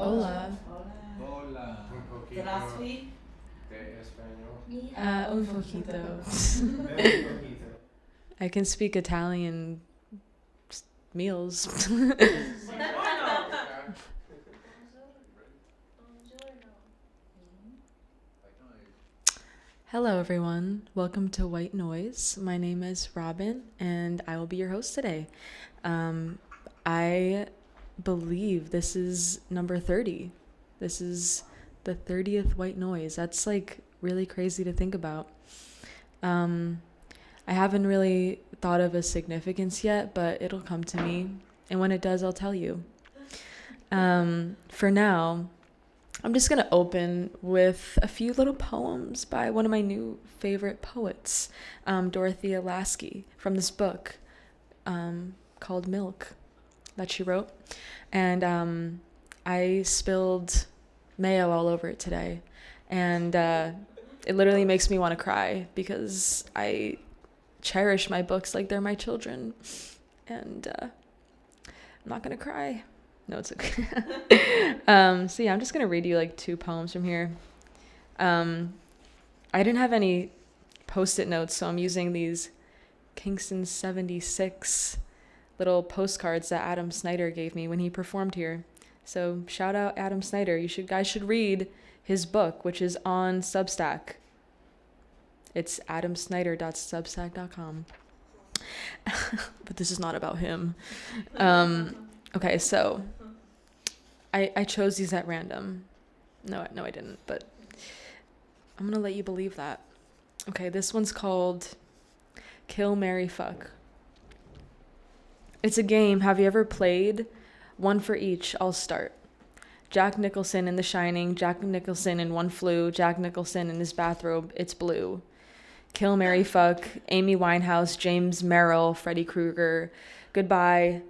Hola. Hola. Un poquito Здравствуй. de español. Un poquito. Very poquito. I can speak Italian meals. Hello, everyone. Welcome to White Noise. My name is Robyn, and I will be your host today. I believe this is number 30. This is the 30th White Noise. That's like really crazy to think about. I haven't really thought of a significance yet, but it'll come to me. And when it does, I'll tell you. For now, I'm just going to open with a few little poems by one of my new favorite poets, Dorothea Lasky, from this book called Milk that she wrote. And I spilled mayo all over it today. And it literally makes me want to cry because I cherish my books like they're my children. And I'm not going to cry. No, it's okay. So yeah, I'm just going to read you like two poems from here. I didn't have any Post-it notes, so I'm using these Kingston 76 little postcards that Adam Snyder gave me when he performed here. So shout out Adam Snyder. Guys should read his book, which is on Substack. It's adamsnyder.substack.com. But this is not about him. Okay, so I chose these at random. No, I didn't, but I'm going to let you believe that. Okay, this one's called Kill, Marry, Fuck. It's a game. Have you ever played? One for each. I'll start. Jack Nicholson in The Shining, Jack Nicholson in One Flew, Jack Nicholson in his bathrobe, it's blue. Kill, Marry, Fuck, Amy Winehouse, James Merrill, Freddy Krueger. Goodbye.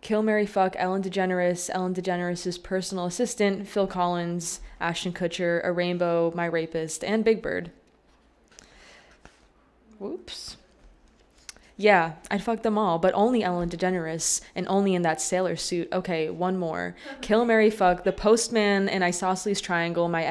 Kill, Marry, Fuck, Ellen DeGeneres' personal assistant, Phil Collins, Ashton Kutcher, A Rainbow, My Rapist, and Big Bird. Whoops. Yeah, I'd fuck them all, but only Ellen DeGeneres, and only in that sailor suit. Okay, one more. Kill, Marry, Fuck, the postman and Isosceles Triangle, my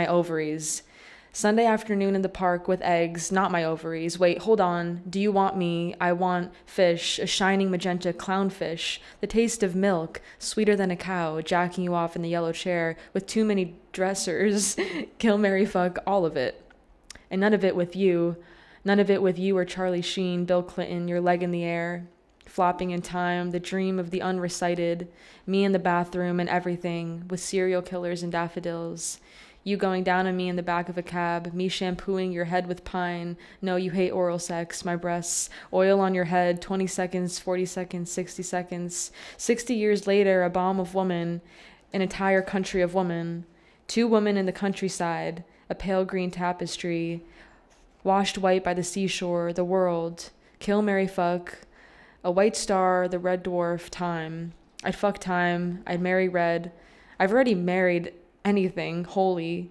ovaries. Sunday afternoon in the park with eggs, not my ovaries. Wait, hold on. Do you want me? I want fish, a shining magenta clownfish, the taste of milk, sweeter than a cow, jacking you off in the yellow chair with too many dressers. Kill, Marry, Fuck, all of it. And none of it with you. None of it with you or Charlie Sheen, Bill Clinton, your leg in the air, flopping in time, the dream of the unrecited, me in the bathroom and everything, with serial killers and daffodils. You going down on me in the back of a cab, me shampooing your head with pine. No, you hate oral sex, my breasts. Oil on your head, 20 seconds, 40 seconds, 60 seconds. 60 years later, a bomb of woman, an entire country of woman. 2 women in the countryside, a pale green tapestry, washed white by the seashore, the world. Kill, Marry, Fuck, a white star, the red dwarf, time. I'd fuck time, I'd marry red. I've already married anything, holy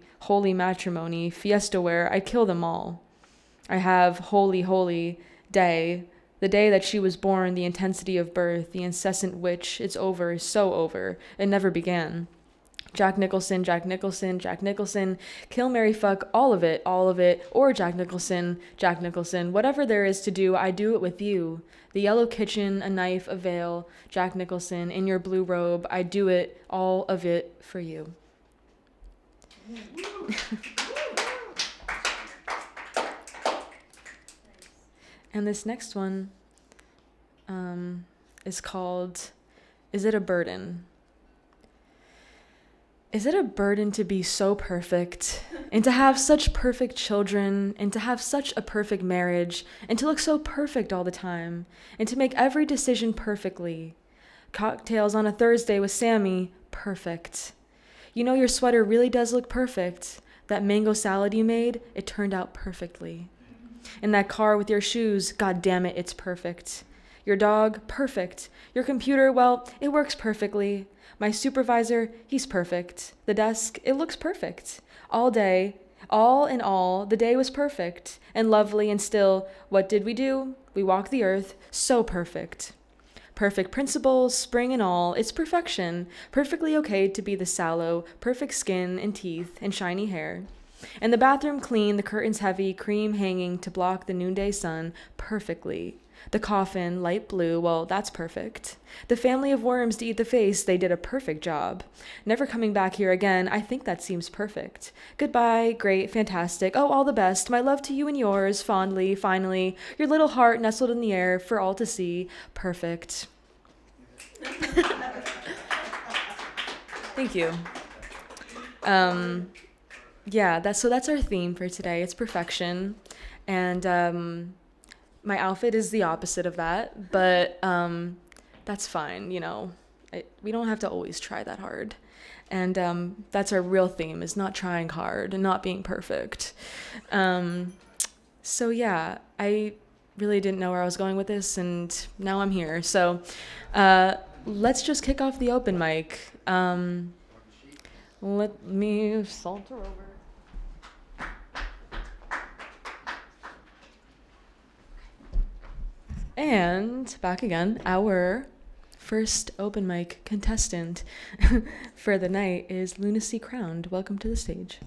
matrimony, fiesta wear, I'd kill them all. I have holy day, the day that she was born, the intensity of birth, the incessant witch, it's over, so over, it never began. Jack Nicholson, Kill, Marry, Fuck, all of it, or Jack Nicholson, whatever there is to do, I do it with you. The yellow kitchen, a knife, a veil, Jack Nicholson, in your blue robe, I do it, all of it, for you. And this next one is called, Is It a Burden? Is it a burden to be so perfect, and to have such perfect children, and to have such a perfect marriage, and to look so perfect all the time, and to make every decision perfectly? Cocktails on a Thursday with Sammy, perfect. You know your sweater really does look perfect. That mango salad you made, it turned out perfectly. In that car with your shoes, god damn it, it's perfect. Your dog, perfect. Your computer, well, it works perfectly. My supervisor, he's perfect. The desk, it looks perfect. All day, all in all, the day was perfect and lovely, and still, what did we do? We walked the earth, so perfect. Perfect principles, spring and all, it's perfection. Perfectly okay to be the sallow, perfect skin and teeth and shiny hair. And the bathroom clean, the curtains heavy, cream hanging to block the noonday sun perfectly. The coffin, light blue, well, that's perfect. The family of worms to eat the face, they did a perfect job. Never coming back here again, I think that seems perfect. Goodbye, great, fantastic, oh, all the best, my love to you and yours, fondly, finally, your little heart nestled in the air for all to see, perfect. Thank you. Yeah, that's our theme for today. It's perfection. And my outfit is the opposite of that, but that's fine, you know. We don't have to always try that hard. And that's our real theme, is not trying hard and not being perfect. So yeah, I really didn't know where I was going with this, and now I'm here. So let's just kick off the open mic. Let me saunter over. And back again, our first open mic contestant for the night is Lunacy Crowned. Welcome to the stage.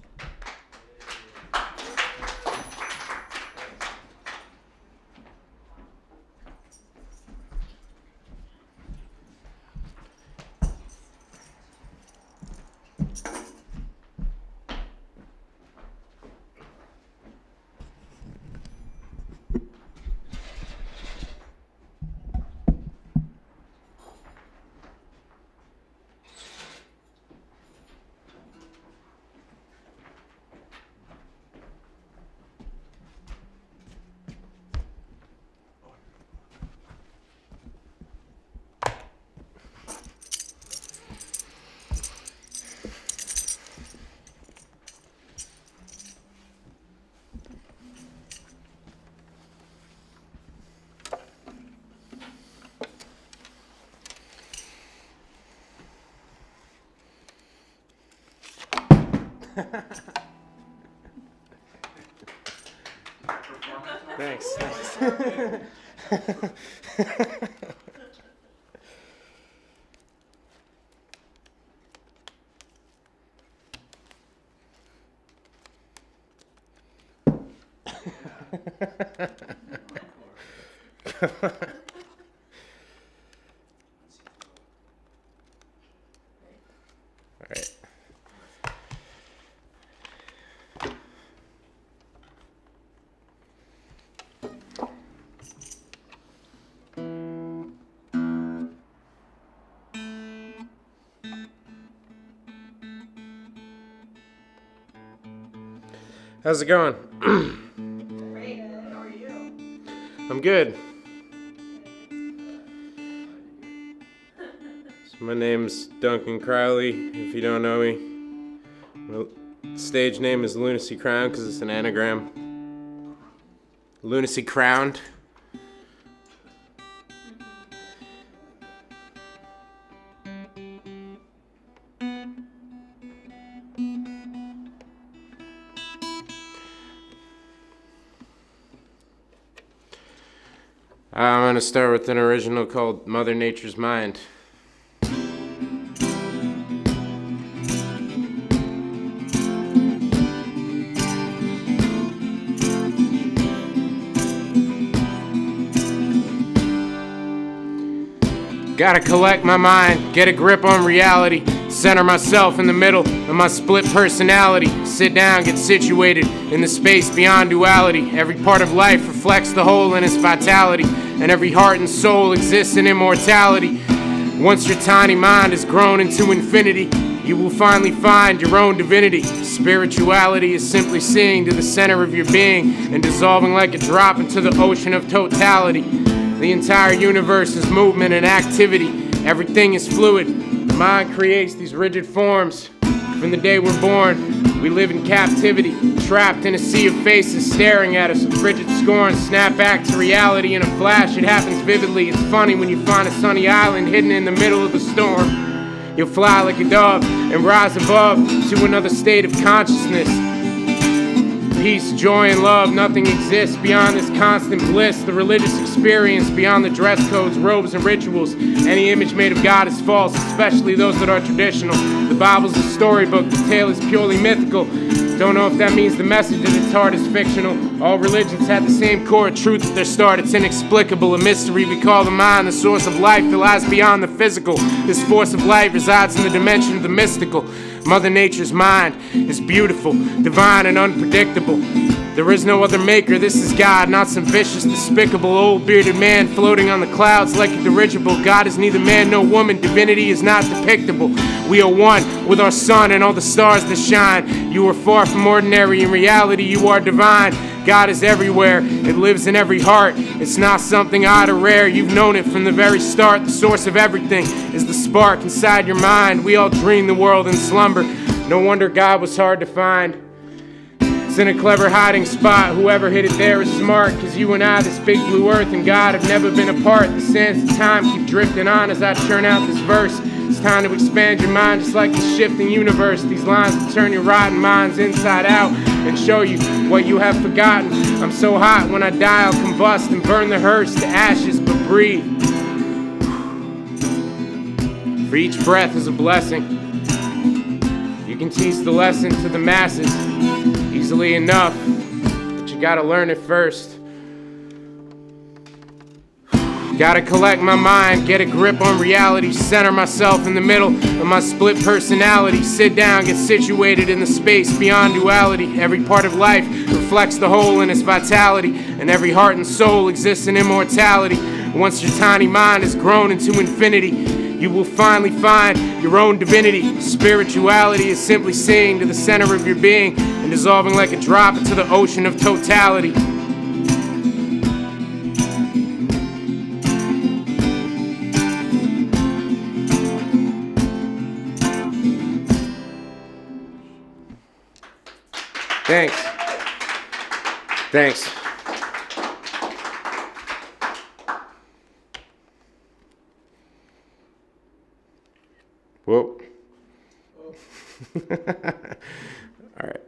Thanks. All right. How's it going? Great. How are you? I'm good. So my name's Duncan Crowley, if you don't know me. My stage name is Lunacy Crowned because it's an anagram. Lunacy Crowned. I'm going to start with an original called Mother Nature's Mind. Gotta collect my mind, get a grip on reality, center myself in the middle of my split personality, sit down, get situated in the space beyond duality. Every part of life reflects the whole in its vitality, and every heart and soul exists in immortality. Once your tiny mind has grown into infinity, you will finally find your own divinity. Spirituality is simply seeing to the center of your being and dissolving like a drop into the ocean of totality. The entire universe is movement and activity. Everything is fluid. The mind creates these rigid forms. From the day we're born, we live in captivity, trapped in a sea of faces staring at us with frigid scorn. Snap back to reality in a flash. It happens vividly. It's funny when you find a sunny island hidden in the middle of the storm. You'll fly like a dove and rise above to another state of consciousness. Peace, joy, and love, nothing exists beyond this constant bliss. The religious experience beyond the dress codes, robes, and rituals. Any image made of God is false, especially those that are traditional. The Bible's a storybook, the tale is purely mythical. Don't know if that means the message at its heart is fictional. All religions have the same core of truth at their start. It's inexplicable, a mystery we call the mind, the source of life that lies beyond the physical. This force of life resides in the dimension of the mystical. Mother Nature's mind is beautiful, divine, and unpredictable. There is no other maker, this is God, not some vicious, despicable, old bearded man floating on the clouds like a dirigible. God is neither man nor woman, divinity is not depictable. We are one with our sun and all the stars that shine. You are far from ordinary, in reality you are divine. God is everywhere, it lives in every heart. It's not something odd or rare, you've known it from the very start. The source of everything is the spark inside your mind. We all dream the world in slumber, no wonder God was hard to find. It's in a clever hiding spot, whoever hid it there is smart. Cause you and I, this big blue earth and God have never been apart. The sands of time keep drifting on as I churn out this verse. It's time to expand your mind just like the shifting universe. These lines will turn your rotten minds inside out and show you what you have forgotten. I'm so hot when I die I'll combust and burn the hearse to ashes, but breathe. For each breath is a blessing. You can teach the lesson to the masses easily enough, but you gotta learn it first. Gotta collect my mind, get a grip on reality, center myself in the middle of my split personality, sit down, get situated in the space beyond duality. Every part of life reflects the whole in its vitality, and every heart and soul exists in immortality. Once your tiny mind has grown into infinity, you will finally find your own divinity. Spirituality is simply seeing to the center of your being and dissolving like a drop into the ocean of totality. Thanks. Thanks. Whoa. All right.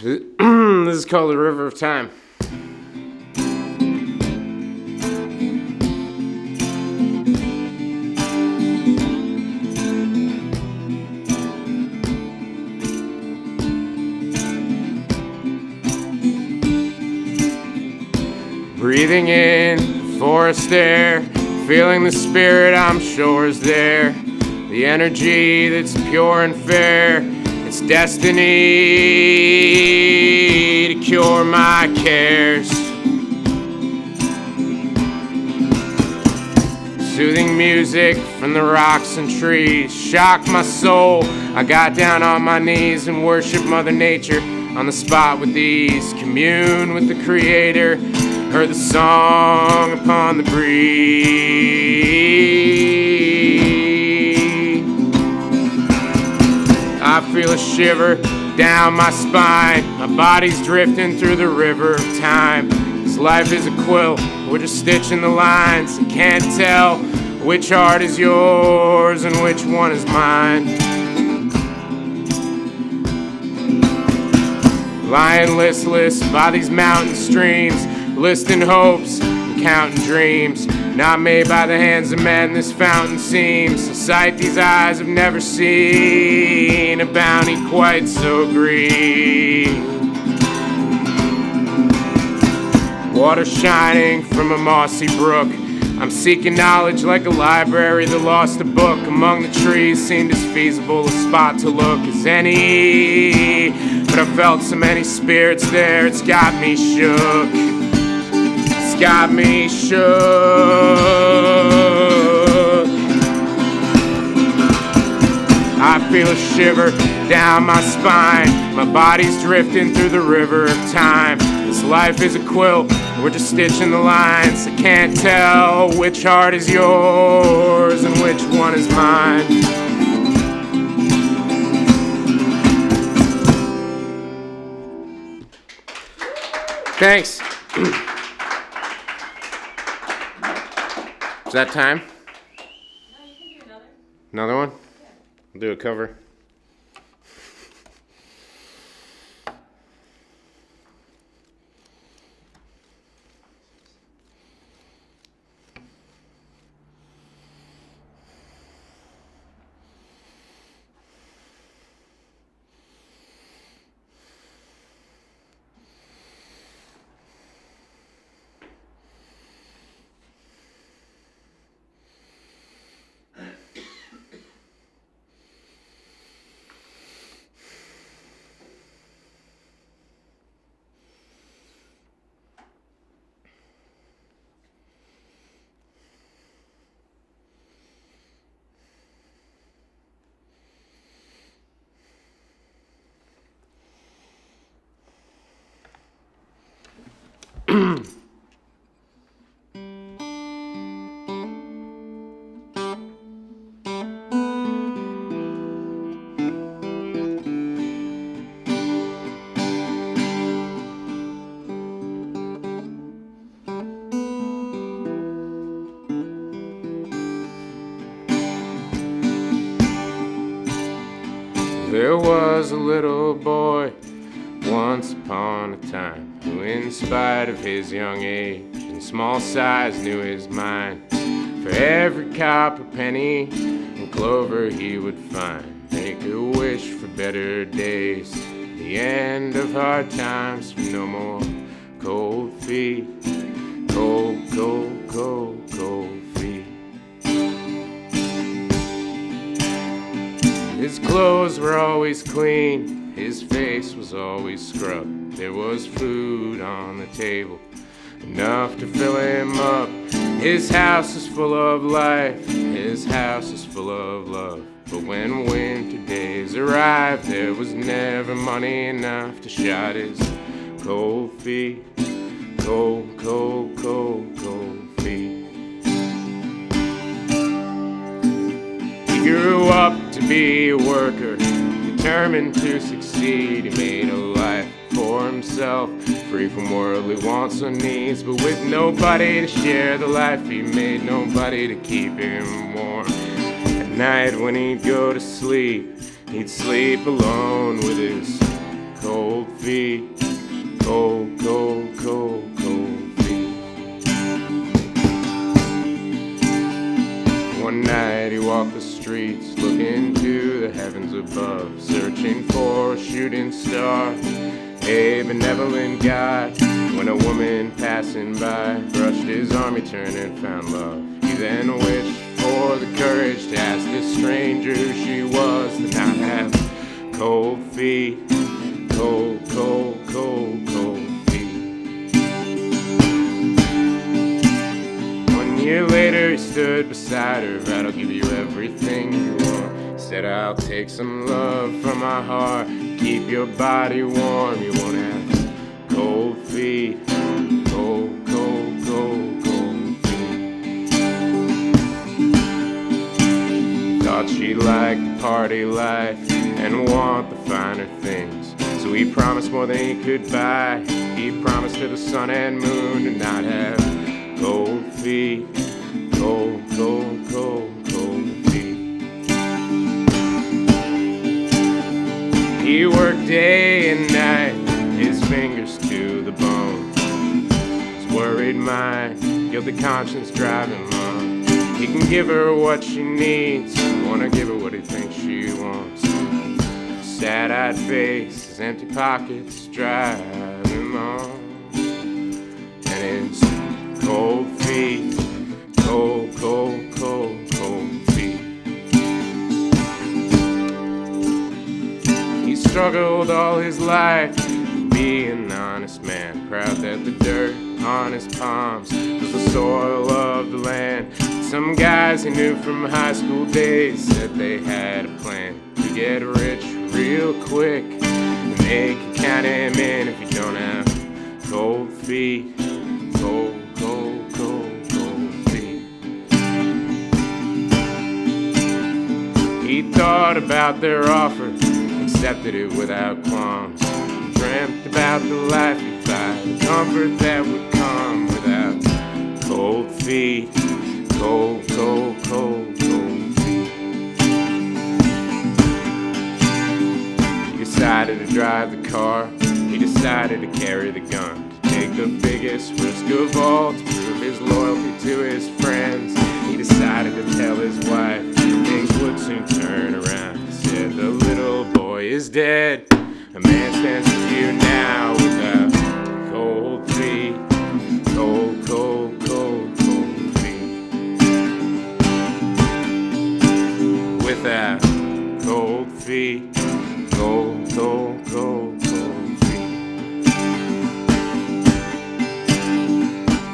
This is called the River of Time. Breathing in forest air, feeling the spirit I'm sure is there. The energy that's pure and fair, it's destiny to cure my cares. Soothing music from the rocks and trees shocked my soul. I got down on my knees and worshiped Mother Nature on the spot with ease. Commune with the Creator, heard the song upon the breeze. I feel a shiver down my spine. My body's drifting through the river of time. This life is a quilt, we're just stitching the lines. I can't tell which heart is yours and which one is mine. Lying listless by these mountain streams, listing hopes and counting dreams. Not made by the hands of men, this fountain seems a sight these eyes have never seen, a bounty quite so green. Water shining from a mossy brook, I'm seeking knowledge like a library that lost a book. Among the trees seemed as feasible a spot to look as any, but but I felt so many spirits there, it's got me shook. It's got me shook. I feel a shiver down my spine. My body's drifting through the river of time. This life is a quilt, we're just stitching the lines. I can't tell which heart is yours and which one is mine. Thanks. Is that time? No, you can do another. Another one? I'll do a cover. There was a little boy once upon a time who, in spite of his young age and small size, knew his mind. For every copper penny and clover he would find, make a wish for better days, the end of hard times, for no more cold feet, cold, cold, cold, cold feet. His clothes were always clean, his face was always scrubbed. There was food on the table, enough to fill him up. His house is full of life, his house is full of love. But when winter days arrived, there was never money enough to shut his cold feet, cold, cold, cold, cold feet. He grew up to be a worker, determined to succeed. He made a life for himself, free from worldly wants or needs, but with nobody to share the life he made, nobody to keep him warm. At night when he'd go to sleep, he'd sleep alone with his cold feet, cold, cold, cold, cold feet. One night he walked the streets, looking to the heavens above, searching for a shooting star, a benevolent God. When a woman passing by brushed his arm, he turned and found love. He then wished for the courage to ask this stranger who she was, to not have cold feet, cold, cold, cold, cold feet. 1 year later he stood beside her, right, I'll give you everything you want. Said I'll take some love from my heart, keep your body warm. You won't have cold feet, cold, cold, cold, cold feet. Thought she liked the party life and want the finer things, so he promised more than he could buy. He promised her the sun and moon to not have cold feet, cold, cold, cold, cold feet. He worked day and night, his fingers to the bone. His worried mind, guilty conscience drive him on. He can give her what she needs, wanna give her what he thinks she wants. Sad-eyed face, his empty pockets drive him on. And his cold feet, cold, cold, cold, cold feet. He's struggled all his life to be an honest man, proud that the dirt on his palms was the soil of the land. Some guys he knew from high school days said they had a plan to get rich real quick, and they could count him in if you don't have cold feet. Cold, cold, cold, cold feet. He thought about their offer, accepted it without qualms, dreamt about the life he'd find, the comfort that would come without cold feet. Cold, cold, cold, cold feet. He decided to drive the car, he decided to carry the gun, to take the biggest risk of all, to prove his loyalty to his friends. He decided to tell his wife things would soon turn around. He said the little boy is dead, a man stands with you now without cold feet. Cold, cold, cold, cold feet. Without cold feet. Cold, cold, cold, cold feet.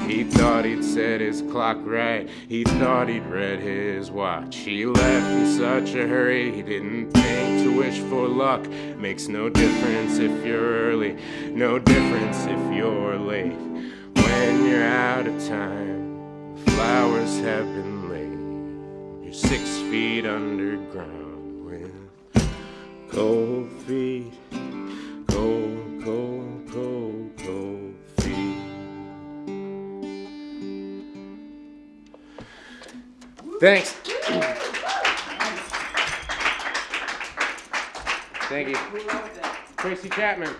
He thought he'd set his clock right, he thought he'd read his watch. He left in such a hurry, he didn't think to wish for luck. Makes no difference if you're early, no difference if you're late. When you're out of time, the flowers have been laid. You're 6 feet underground with cold feet. Cold, cold, cold, cold feet. Thanks. Thank you. Tracy Chapman.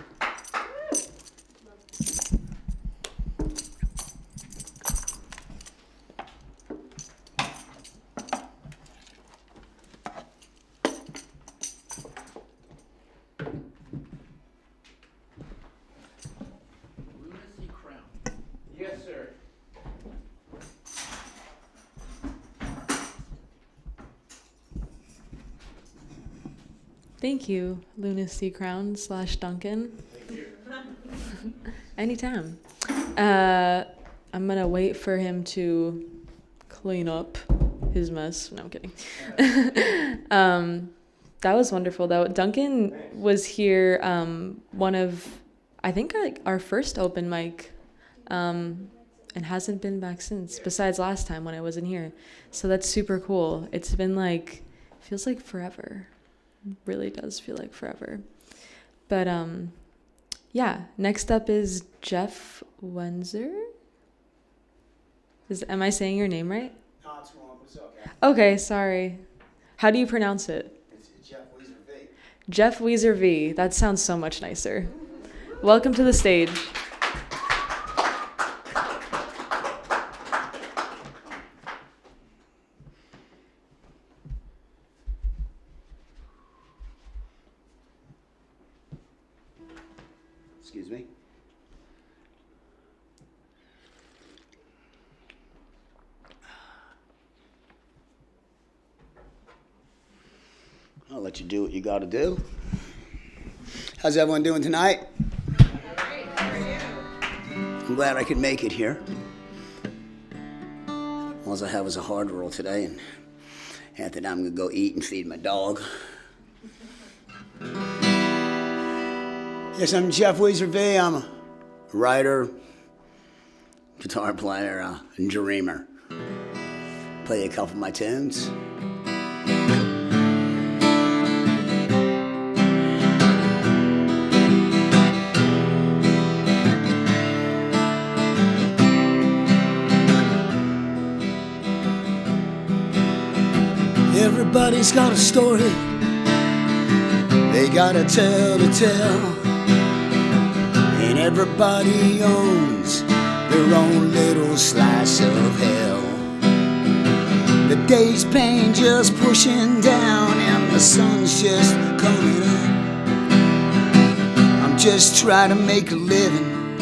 Yes, sir. Thank you, Lunacy Crown / Duncan. Thank you. Anytime. I'm gonna wait for him to clean up his mess. No, I'm kidding. That was wonderful, though. Duncan was here, one of, I think, our first open mic, and hasn't been back since, besides last time when I wasn't here. So that's super cool. It's been feels like forever. Really does feel like forever. But yeah, next up is Jeff Wenzer. Am I saying your name right? No, it's wrong. It's okay. Okay, sorry. How do you pronounce it? It's Jeff Weezer V. Jeff Weezer V. That sounds so much nicer. Welcome to the stage. Excuse me. I'll let you do what you got to do. How's everyone doing tonight? Great. How are you? I'm glad I could make it here. All I have is a hard roll today, and after that I'm going to go eat and feed my dog. Yes, I'm Jeff Weezer V. I'm a writer, guitar player, and dreamer. Play a couple of my tunes. Everybody's got a story they gotta tell to tell. And everybody owns their own little slice of hell. The day's pain just pushing down and the sun's just coming up. I'm just trying to make a living,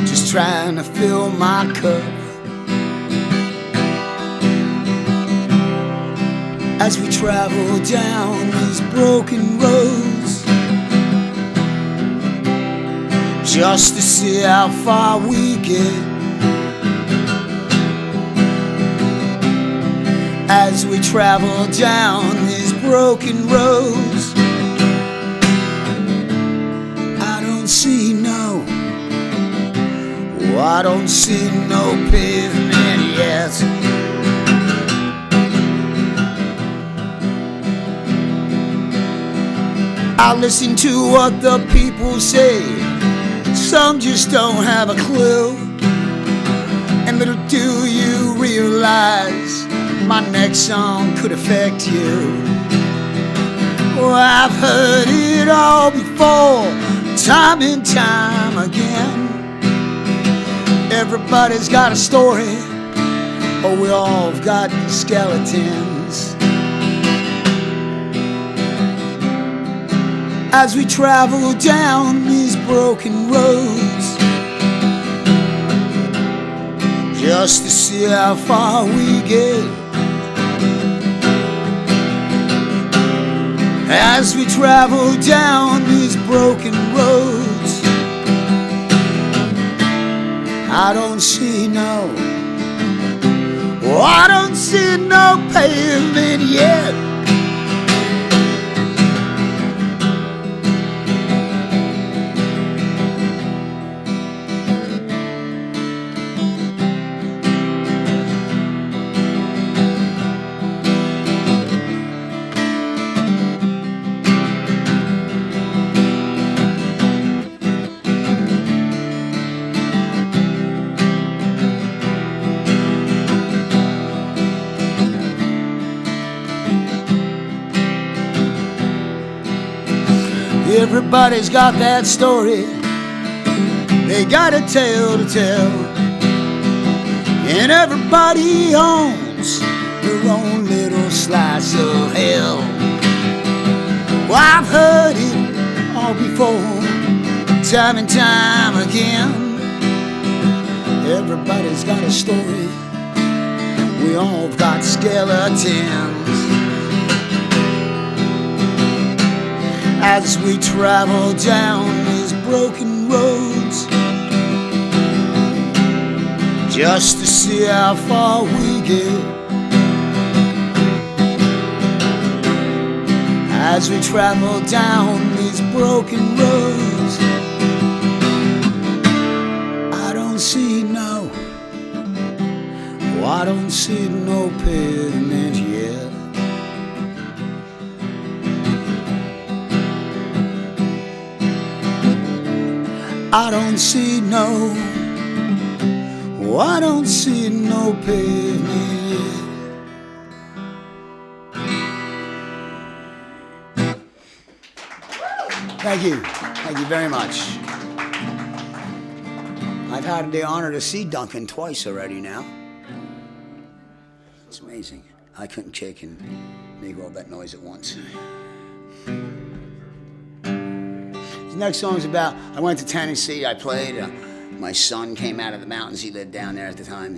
just trying to fill my cup. As we travel down these broken roads, just to see how far we get. As we travel down these broken roads, I don't see no, oh, I don't see no pavement yet. I listen to what the people say, some just don't have a clue. And little do you realize my next song could affect you. Oh, I've heard it all before, time and time again. Everybody's got a story, oh, we all have got skeletons. As we travel down these broken roads, just to see how far we get. As we travel down these broken roads, I don't see no, oh, I don't see no pavement yet. Everybody's got that story, they got a tale to tell. And everybody owns their own little slice of hell. Well, I've heard it all before, time and time again. Everybody's got a story, we all got skeletons. As we travel down these broken roads, just to see how far we get. As we travel down these broken roads, I don't see no, oh, I don't see no pavement yet. I don't see no, oh, I don't see no pavement yet. Thank you very much. I've had the honor to see Duncan twice already now. It's amazing. I couldn't kick and make all that noise at once. The next song's about, I went to Tennessee, I played, my son came out of the mountains, he lived down there at the time,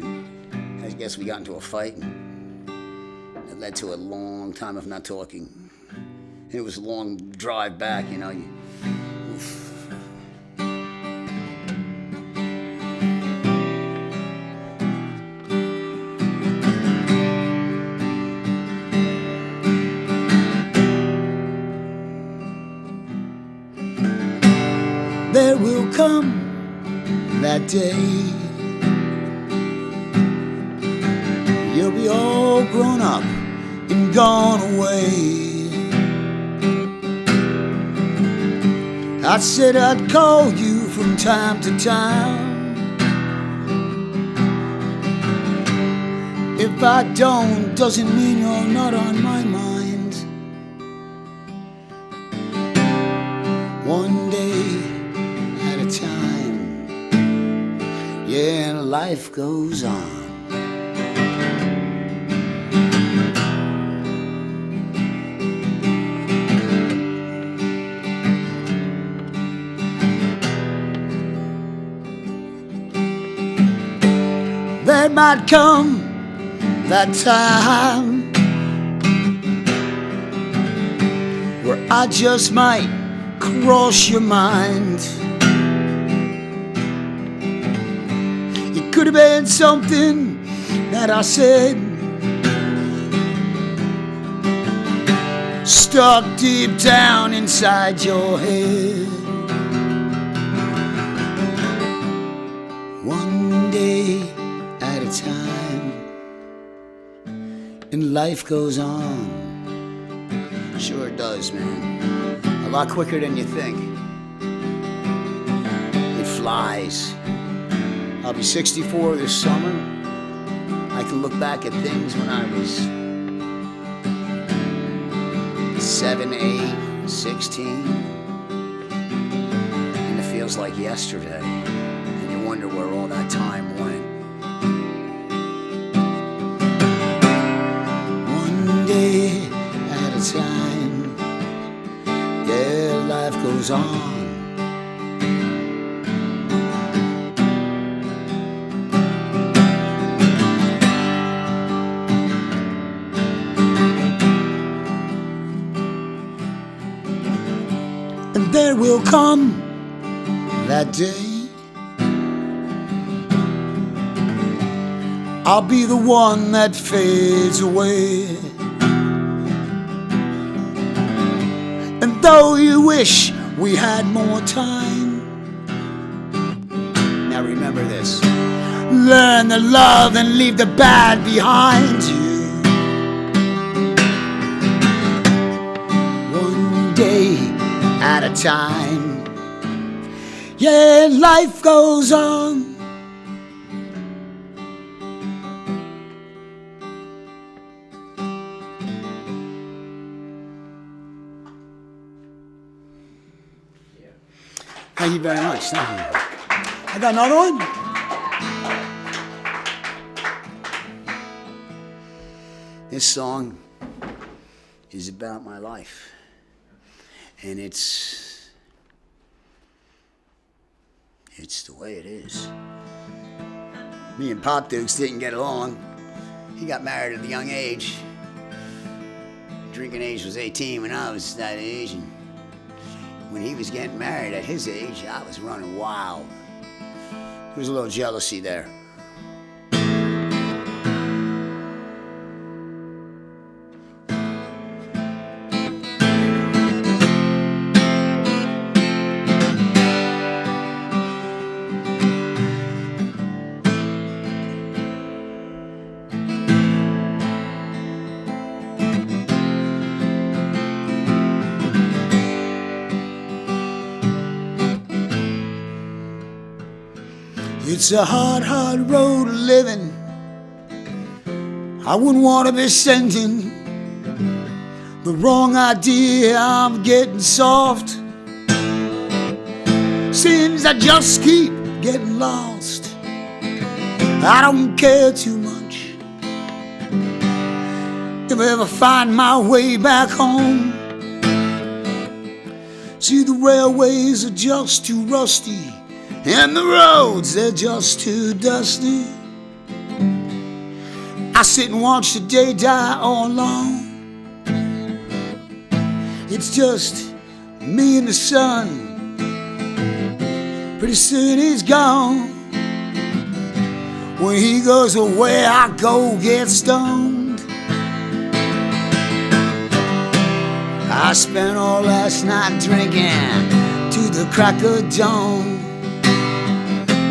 and I guess we got into a fight, and it led to a long time of not talking. It was a long drive back, you know. Oof. There will come that day, you'll be all grown up and gone away. I said I'd call you from time to time. If I don't, doesn't mean you're not on my mind. One day at a time, yeah, and life goes on. There might come that time where I just might cross your mind. could have been something that I said, stuck deep down inside your head. One day at a time, and life goes on. Sure it does, man. A lot quicker than you think. It flies. I'll be 64 this summer. I can look back at things when I was 7, 8, 16. And it feels like yesterday. And you wonder where all that time went. One day at a time, yeah, life goes on. And there will come that day, I'll be the one that fades away. And though you wish we had more time, now remember this: learn to love and leave the bad behind you. One day at a time, yeah, life goes on. Thank you very much. Thank you. I got another one. This song is about my life. And it's the way it is. Me and Pop Dukes didn't get along. He got married at a young age. Drinking age was 18 when I was that age. And when he was getting married at his age, I was running wild. There was a little jealousy there. It's a hard, hard road living. I wouldn't want to be sending the wrong idea. I'm getting soft. Seems I just keep getting lost. I don't care too much if I ever find my way back home. See, the railways are just too rusty, and the roads, they're just too dusty. I sit and watch the day die all alone. It's just me and the sun. Pretty soon he's gone. When he goes away, I go get stoned. I spent all last night drinking to the crack of dawn.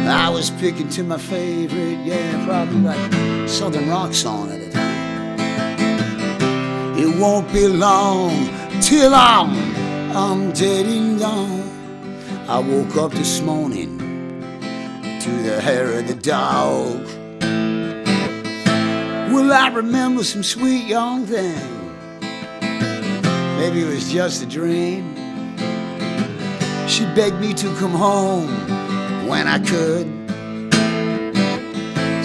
I was picking to my favorite, yeah, probably like Southern rock song at the time. It won't be long till I'm dead and gone. I woke up this morning to the hair of the dog. Will I remember some sweet young thing? Maybe it was just a dream. She begged me to come home when I could.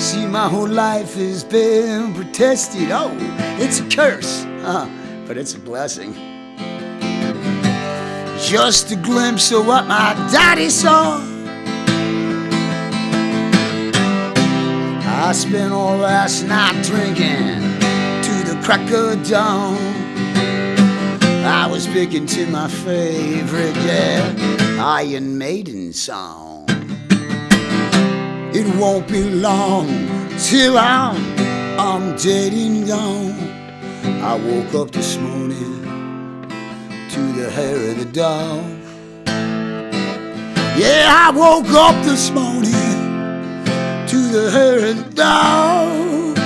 See, my whole life has been protested. Oh, it's a curse, but it's a blessing. Just a glimpse of what my daddy saw. I spent all last night drinking to the crack of dawn. I was picking to my favorite, yeah, Iron Maiden song. It won't be long till I'm dead and gone. I woke up this morning to the hair of the dog. Yeah, I woke up this morning to the hair of the dog.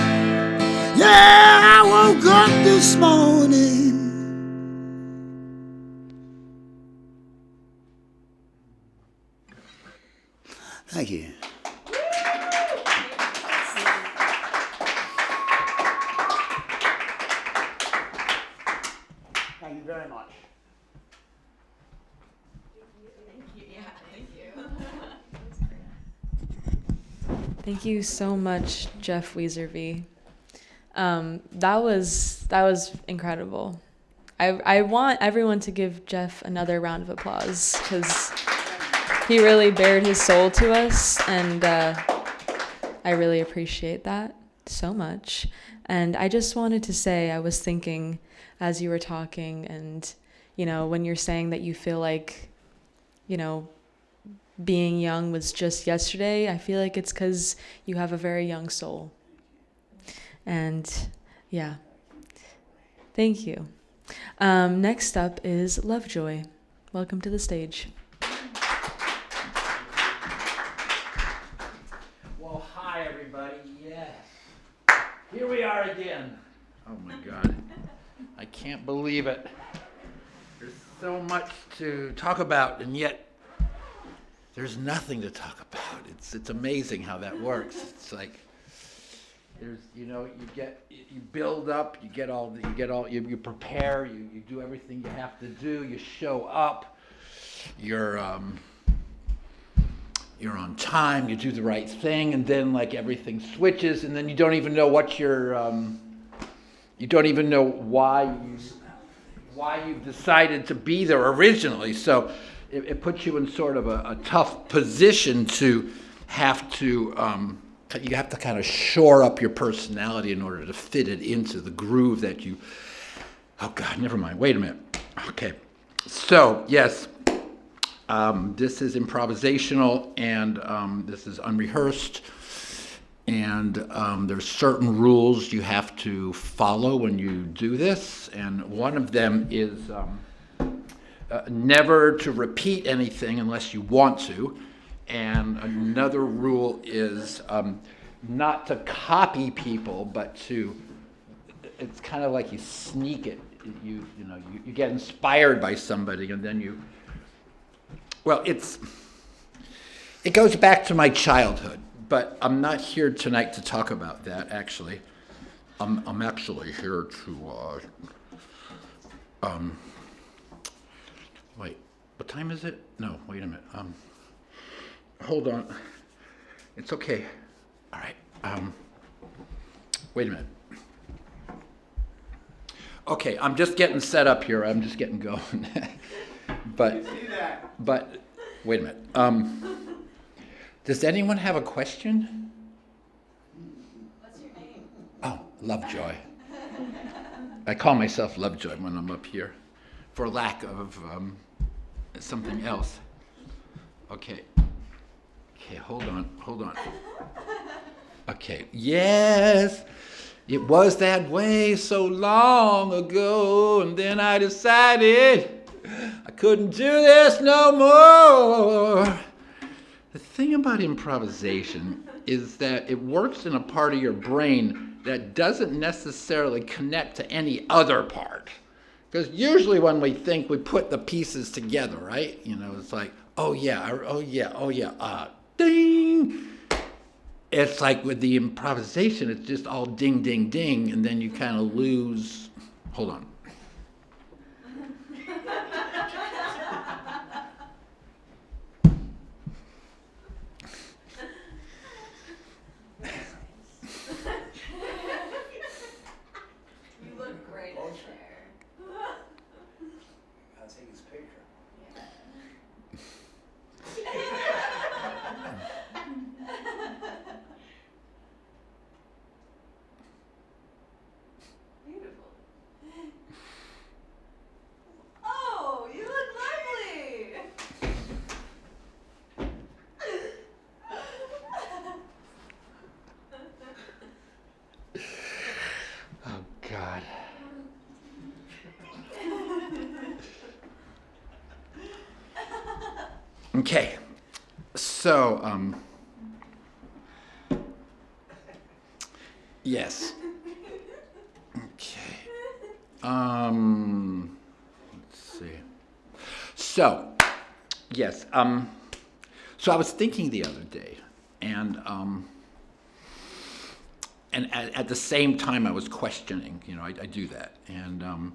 Yeah, I woke up this morning. Thank you. Thank you very much. Thank you so much, Jeff Weezerby. That was incredible. I want everyone to give Jeff another round of applause because he really bared his soul to us, and I really appreciate that so much. And I just wanted to say, I was thinking as you were talking, and when you're saying that you feel like being young was just yesterday, I feel like it's because you have a very young soul. And yeah, thank you. Next up is Lovejoy. Welcome to the stage. Well, hi everybody. Yes, here we are again. Oh my God, I can't believe it. There's so much to talk about, and yet there's nothing to talk about. It's amazing how that works. It's like there's you build up, you prepare, you do everything you have to do, you show up, you're on time, you do the right thing, and then like everything switches, and then you don't even know what you don't even know why you've decided to be there originally. So it puts you in sort of a tough position to have to, you have to kind of shore up your personality in order to fit it into the groove that you, oh God, never mind, wait a minute. Okay, so yes, this is improvisational, and this is unrehearsed, and there's certain rules you have to follow when you do this, and one of them is never to repeat anything unless you want to. And another rule is not to copy people, but it's kind of like you sneak it. You get inspired by somebody, and then it goes back to my childhood, but I'm not here tonight to talk about that, actually. I'm actually here to, wait, what time is it? No, wait a minute. Hold on. It's okay. All right. Wait a minute. Okay, I'm just getting set up here. I'm just getting going. But wait a minute. Does anyone have a question? What's your name? Oh, Lovejoy. I call myself Lovejoy when I'm up here, for lack of something else. Okay, hold on. Okay, yes, it was that way so long ago, and then I decided I couldn't do this no more. The thing about improvisation is that it works in a part of your brain that doesn't necessarily connect to any other part. Because usually when we think, we put the pieces together, right? It's like, oh yeah, ding. It's like with the improvisation, it's just all ding, ding, ding, and then you kind of lose. Hold on. You look great in there. I'll take his picture. Beautiful. Okay. So, yes. Okay. Let's see. So, yes. So I was thinking the other day, and at the same time I was questioning. I do that, and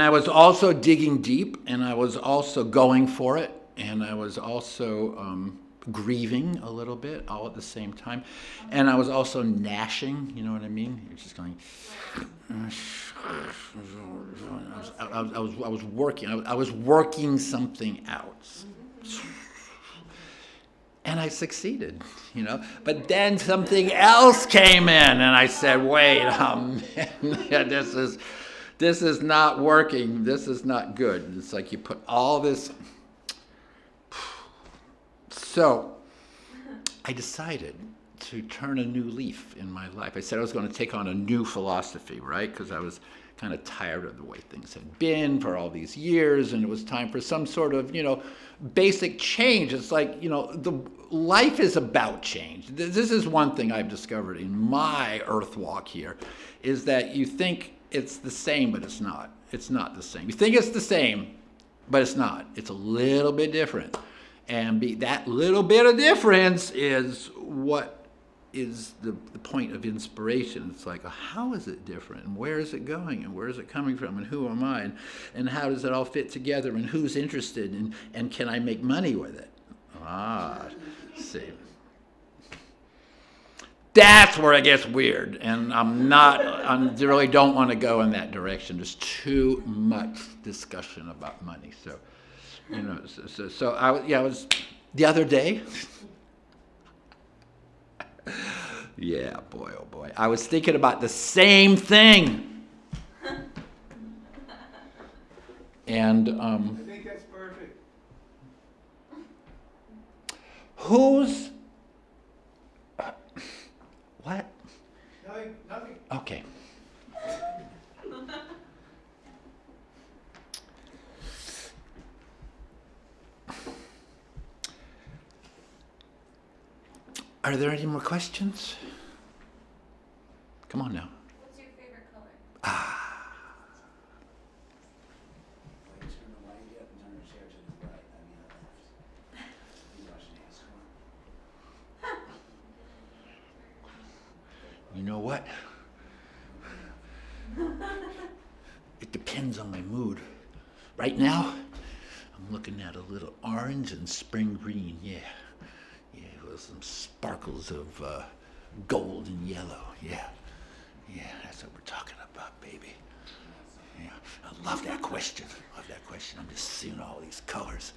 I was also digging deep, and I was also going for it, and I was also grieving a little bit all at the same time, and I was also gnashing. You know what I mean? You're just going. I was working. I was working something out, and I succeeded. But then something else came in, and I said, "Wait a minute, this is not working. This is not good." It's like you put all this. So I decided to turn a new leaf in my life. I said I was going to take on a new philosophy, right? Because I was kind of tired of the way things had been for all these years, and it was time for some sort of, basic change. It's like, the life is about change. This is one thing I've discovered in my earth walk here, is that you think it's the same, but it's not. It's not the same. You think it's the same, but it's not. It's a little bit different. And that little bit of difference is what is the point of inspiration. It's like, how is it different? And where is it going? And where is it coming from? And who am I? And how does it all fit together? And who's interested? And can I make money with it? See. That's where it gets weird. And I really don't want to go in that direction. There's too much discussion about money. So, I was the other day. Yeah, boy, oh boy. I was thinking about the same thing. And I think that's perfect. who's what? Nothing. Okay. Are there any more questions? Come on now. What's your favorite color? You know what? It depends on my mood. Right now, I'm looking at a little orange and spring green, yeah, with some sparkles of gold and yellow, yeah, that's what we're talking about, baby. Yeah, I love that question. I'm just seeing all these colors.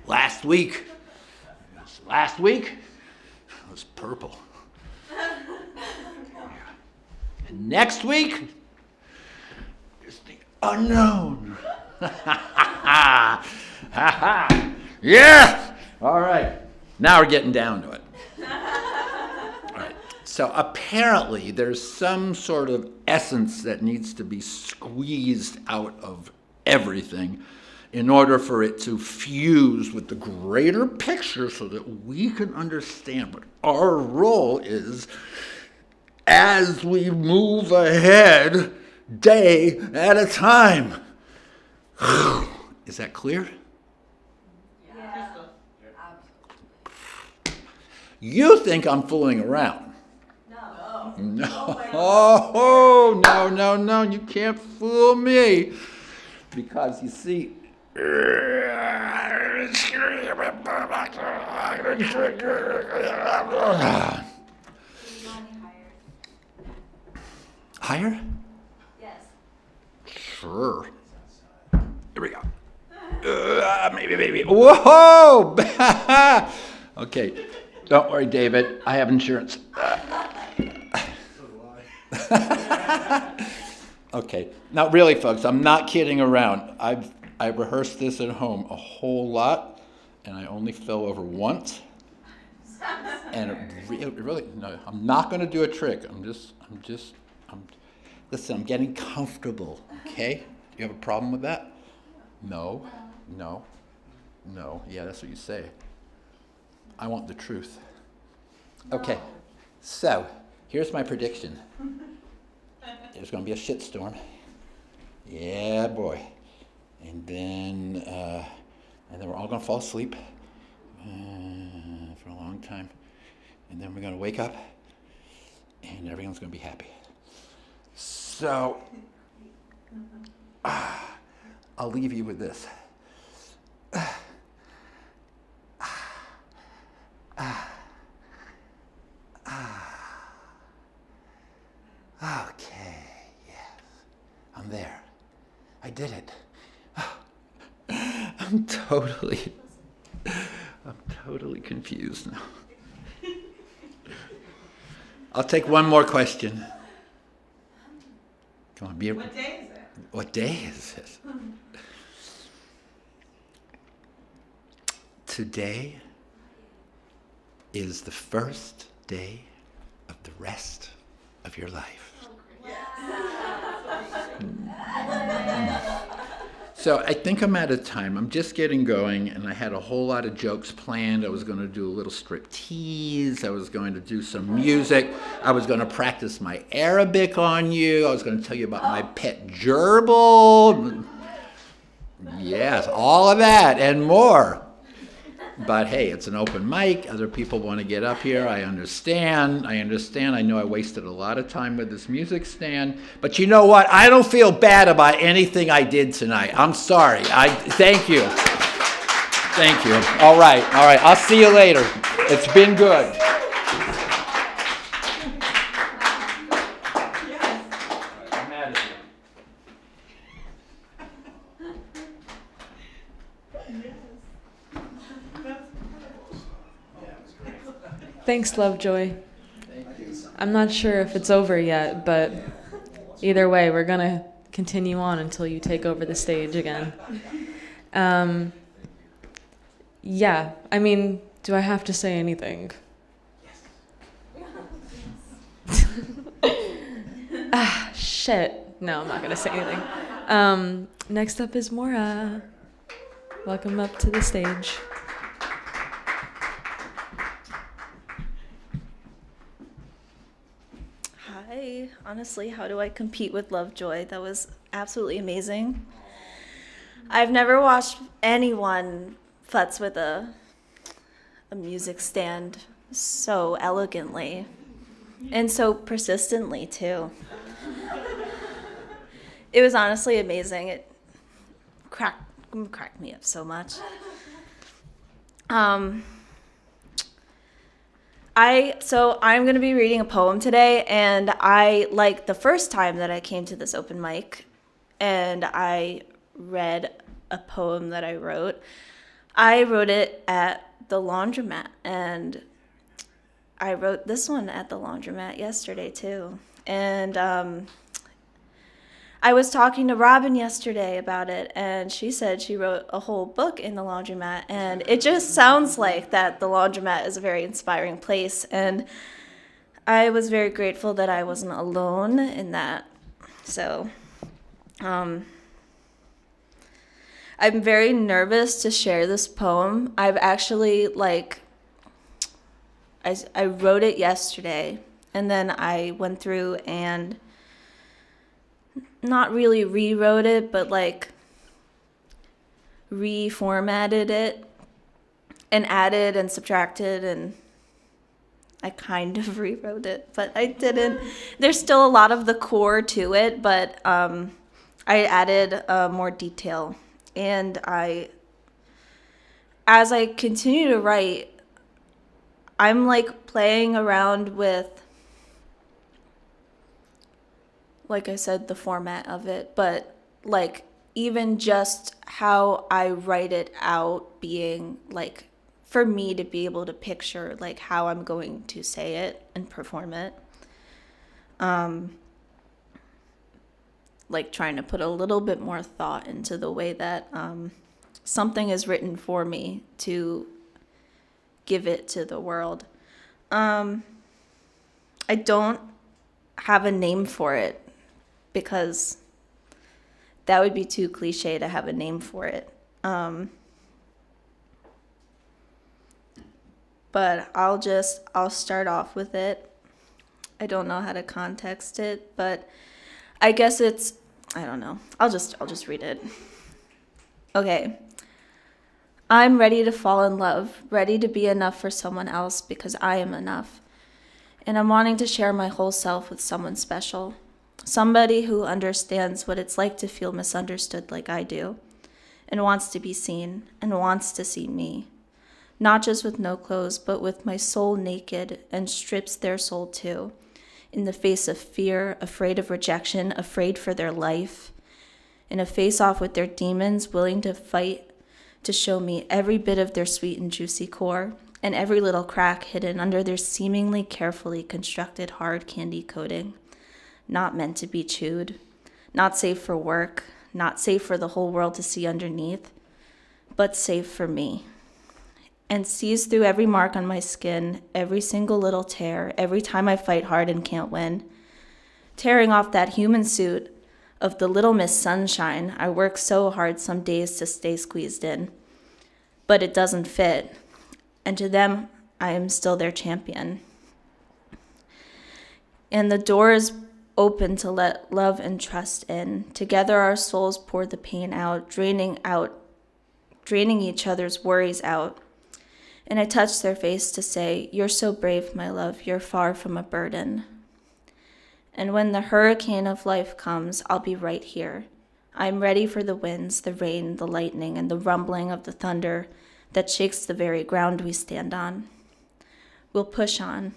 Last week, it was purple. And next week is the unknown. Yeah! All right. Now we're getting down to it. All right. So apparently there's some sort of essence that needs to be squeezed out of everything in order for it to fuse with the greater picture so that we can understand what our role is as we move ahead day at a time. Is that clear? Yeah. You think I'm fooling around. No. No. Oh, no, you can't fool me. Because you see, higher? Yes. Sure. Here we go. Maybe. Whoa! Okay. Don't worry, David. I have insurance. Okay. Now, really, folks, I'm not kidding around. I rehearsed this at home a whole lot, and I only fell over once. And it really, no, I'm not going to do a trick. Listen, I'm getting comfortable, okay? Do you have a problem with that? No. No, yeah, that's what you say. I want the truth. Okay, so here's my prediction. There's going to be a shitstorm. Yeah, boy. And then we're all going to fall asleep for a long time. And then we're going to wake up, and everyone's going to be happy. So, I'll leave you with this. Okay, yes, I'm there. I did it. I'm totally confused now. I'll take one more question. Come on, What day is it? What day is this? Today is the first day of the rest of your life. So I think I'm out of time. I'm just getting going, and I had a whole lot of jokes planned. I was going to do a little striptease. I was going to do some music. I was going to practice my Arabic on you. I was going to tell you about my pet gerbil. Yes, all of that and more. But hey, it's an open mic. Other people want to get up here. I understand. I know I wasted a lot of time with this music stand. But you know what? I don't feel bad about anything I did tonight. I'm sorry. Thank you. Thank you. All right. I'll see you later. It's been good. I'm out of here. Thanks, Lovejoy. I'm not sure if it's over yet, but either way, we're going to continue on until you take over the stage again. Yeah, I mean, do I have to say anything? Shit. No, I'm not going to say anything. Next up is Maura. Welcome up to the stage. Hi. Honestly, how do I compete with Lovejoy? That was absolutely amazing. I've never watched anyone futz with a music stand so elegantly and so persistently too. It was honestly amazing. It cracked me up so much. I'm going to be reading a poem today, and the first time that I came to this open mic and I read a poem that I wrote it at the laundromat, and I wrote this one at the laundromat yesterday too. And I was talking to Robyn yesterday about it, and she said she wrote a whole book in the laundromat, and it just sounds like that the laundromat is a very inspiring place, and I was very grateful that I wasn't alone in that. So I'm very nervous to share this poem. I've actually, I wrote it yesterday, and then I went through and not really rewrote it, but reformatted it and added and subtracted, and I kind of rewrote it, but I didn't. There's still a lot of the core to it, but I added more detail. And as I continue to write, I'm playing around with, like I said, the format of it, but even just how I write it out being for me to be able to picture how I'm going to say it and perform it. Trying to put a little bit more thought into the way that something is written for me to give it to the world. I don't have a name for it, because that would be too cliche to have a name for it. but I'll start off with it. I don't know how to context it, but I guess I don't know. I'll just read it. Okay. I'm ready to fall in love, ready to be enough for someone else because I am enough. And I'm wanting to share my whole self with someone special. Somebody who understands what it's like to feel misunderstood like I do, and wants to be seen, and wants to see me. Not just with no clothes, but with my soul naked, and strips their soul too. In the face of fear, afraid of rejection, afraid for their life. In a face-off with their demons, willing to fight to show me every bit of their sweet and juicy core, and every little crack hidden under their seemingly carefully constructed hard candy coating. Not meant to be chewed, not safe for work, not safe for the whole world to see underneath, but safe for me. And sees through every mark on my skin, every single little tear, every time I fight hard and can't win. Tearing off that human suit of the Little Miss Sunshine I work so hard some days to stay squeezed in. But it doesn't fit, and to them, I am still their champion. And the door is open to let love and trust in. Together our souls pour the pain out, draining each other's worries out. And I touch their face to say, you're so brave, my love, you're far from a burden. And when the hurricane of life comes, I'll be right here. I'm ready for the winds, the rain, the lightning, and the rumbling of the thunder that shakes the very ground we stand on. We'll push on.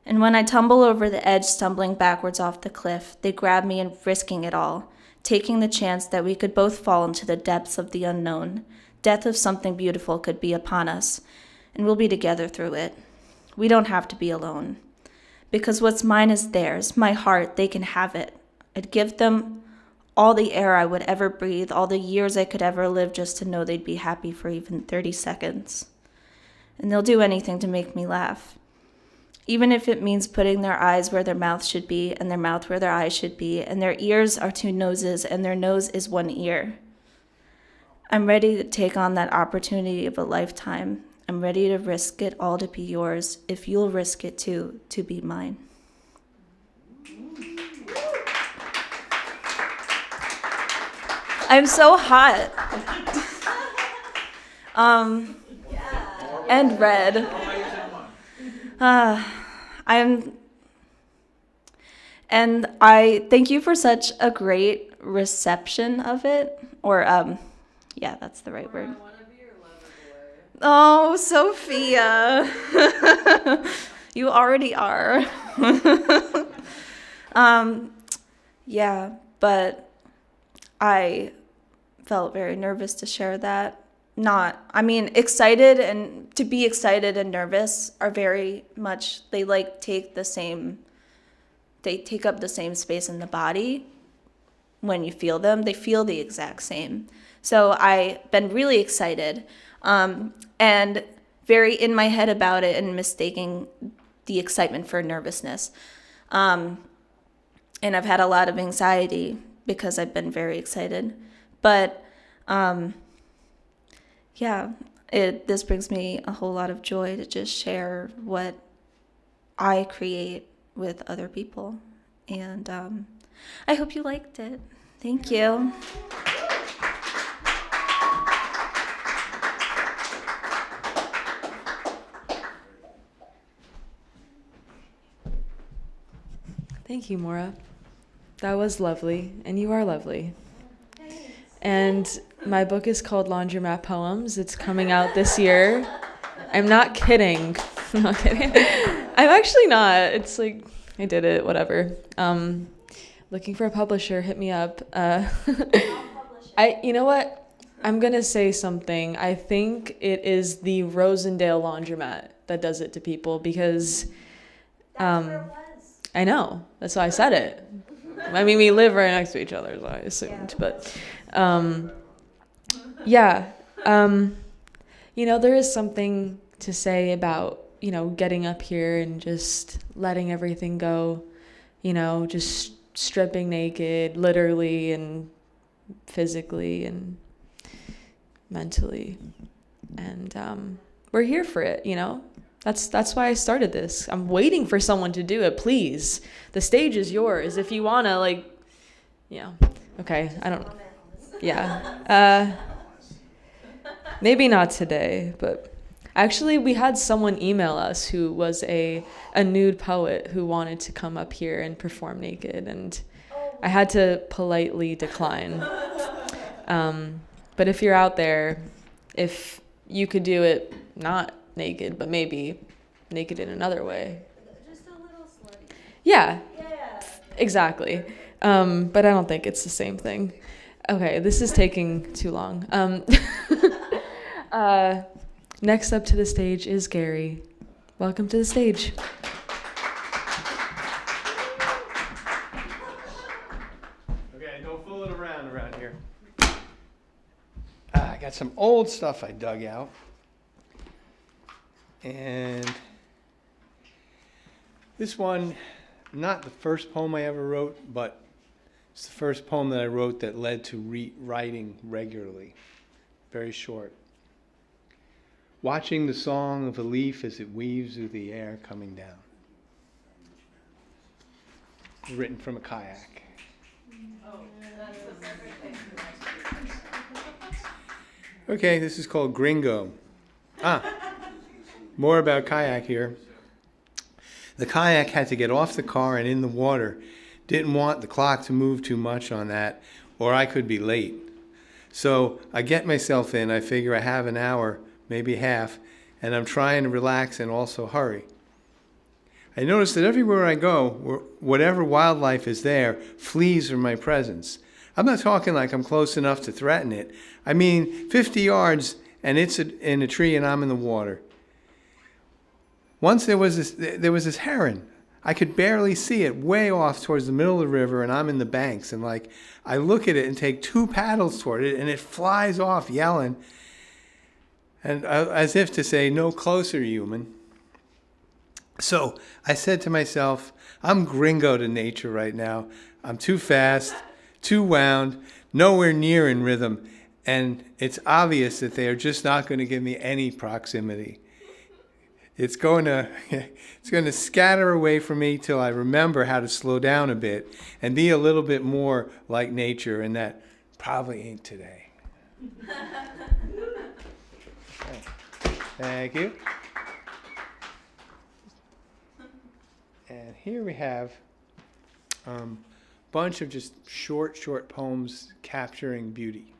And when I tumble over the edge, stumbling backwards off the cliff, they grab me and risking it all, taking the chance that we could both fall into the depths of the unknown. Death of something beautiful could be upon us, and we'll be together through it. We don't have to be alone. Because what's mine is theirs, my heart, they can have it. I'd give them all the air I would ever breathe, all the years I could ever live just to know they'd be happy for even 30 seconds. And they'll do anything to make me laugh. Even if it means putting their eyes where their mouth should be, and their mouth where their eyes should be, and their ears are two noses, and their nose is one ear. I'm ready to take on that opportunity of a lifetime. I'm ready to risk it all to be yours, if you'll risk it too, to be mine. I'm so hot. And red. And I thank you for such a great reception of it. Or, yeah, that's the right word. Oh, Sophia. You already are. Yeah, but I felt very nervous to share that. Excited, and to be excited and nervous are very much, they take up the same space in the body. When you feel them, they feel the exact same. So I've been really excited and very in my head about it and mistaking the excitement for nervousness. And I've had a lot of anxiety because I've been very excited. But this brings me a whole lot of joy to just share what I create with other people. And I hope you liked it. Thank you. Thank you, Maura. That was lovely, and you are lovely. And my book is called Laundromat Poems. It's coming out this year. I'm not kidding. I'm not kidding. I'm actually not. It's like, I did it, whatever. Looking for a publisher, hit me up. You know what? I'm going to say something. I think it is the Rosendale Laundromat that does it to people because... That's where it was. I know. That's why I said it. I mean, we live right next to each other, so I assumed. But, there is something to say about, getting up here and just letting everything go, just stripping naked, literally and physically and mentally. And we're here for it, you know? That's why I started this. I'm waiting for someone to do it. Please. The stage is yours. If you want to, like, yeah. Okay. I don't. Yeah. Maybe not today, but actually we had someone email us who was a nude poet who wanted to come up here and perform naked, and I had to politely decline. But if you're out there, if you could do it not naked, but maybe naked in another way. Just a little slutty. Yeah, Yeah. exactly. But I don't think it's the same thing. Okay, this is taking too long. Next up to the stage is Gary. Welcome to the stage. Okay, don't fool it around here. I got some old stuff I dug out. And this one, not the first poem I ever wrote, but it's the first poem that I wrote that led to writing regularly. Very short. Watching the song of a leaf as it weaves through the air coming down. Written from a kayak. Okay, this is called Gringo. More about kayak here. The kayak had to get off the car and in the water. Didn't want the clock to move too much on that, or I could be late. So I get myself in. I figure I have an hour, maybe half, and I'm trying to relax and also hurry. I notice that everywhere I go, whatever wildlife is there, flees from my presence. I'm not talking like I'm close enough to threaten it. I mean, 50 yards and it's in a tree and I'm in the water. Once there was this heron. I could barely see it way off towards the middle of the river, and I'm in the banks. And like, I look at it and take 2 paddles toward it, and it flies off yelling, and as if to say, "No closer, human." So I said to myself, I'm gringo to nature right now. I'm too fast, too wound, nowhere near in rhythm, and it's obvious that they are just not going to give me any proximity. It's going to scatter away from me till I remember how to slow down a bit and be a little bit more like nature, and that probably ain't today. Thank you. And here we have a bunch of just short poems capturing beauty.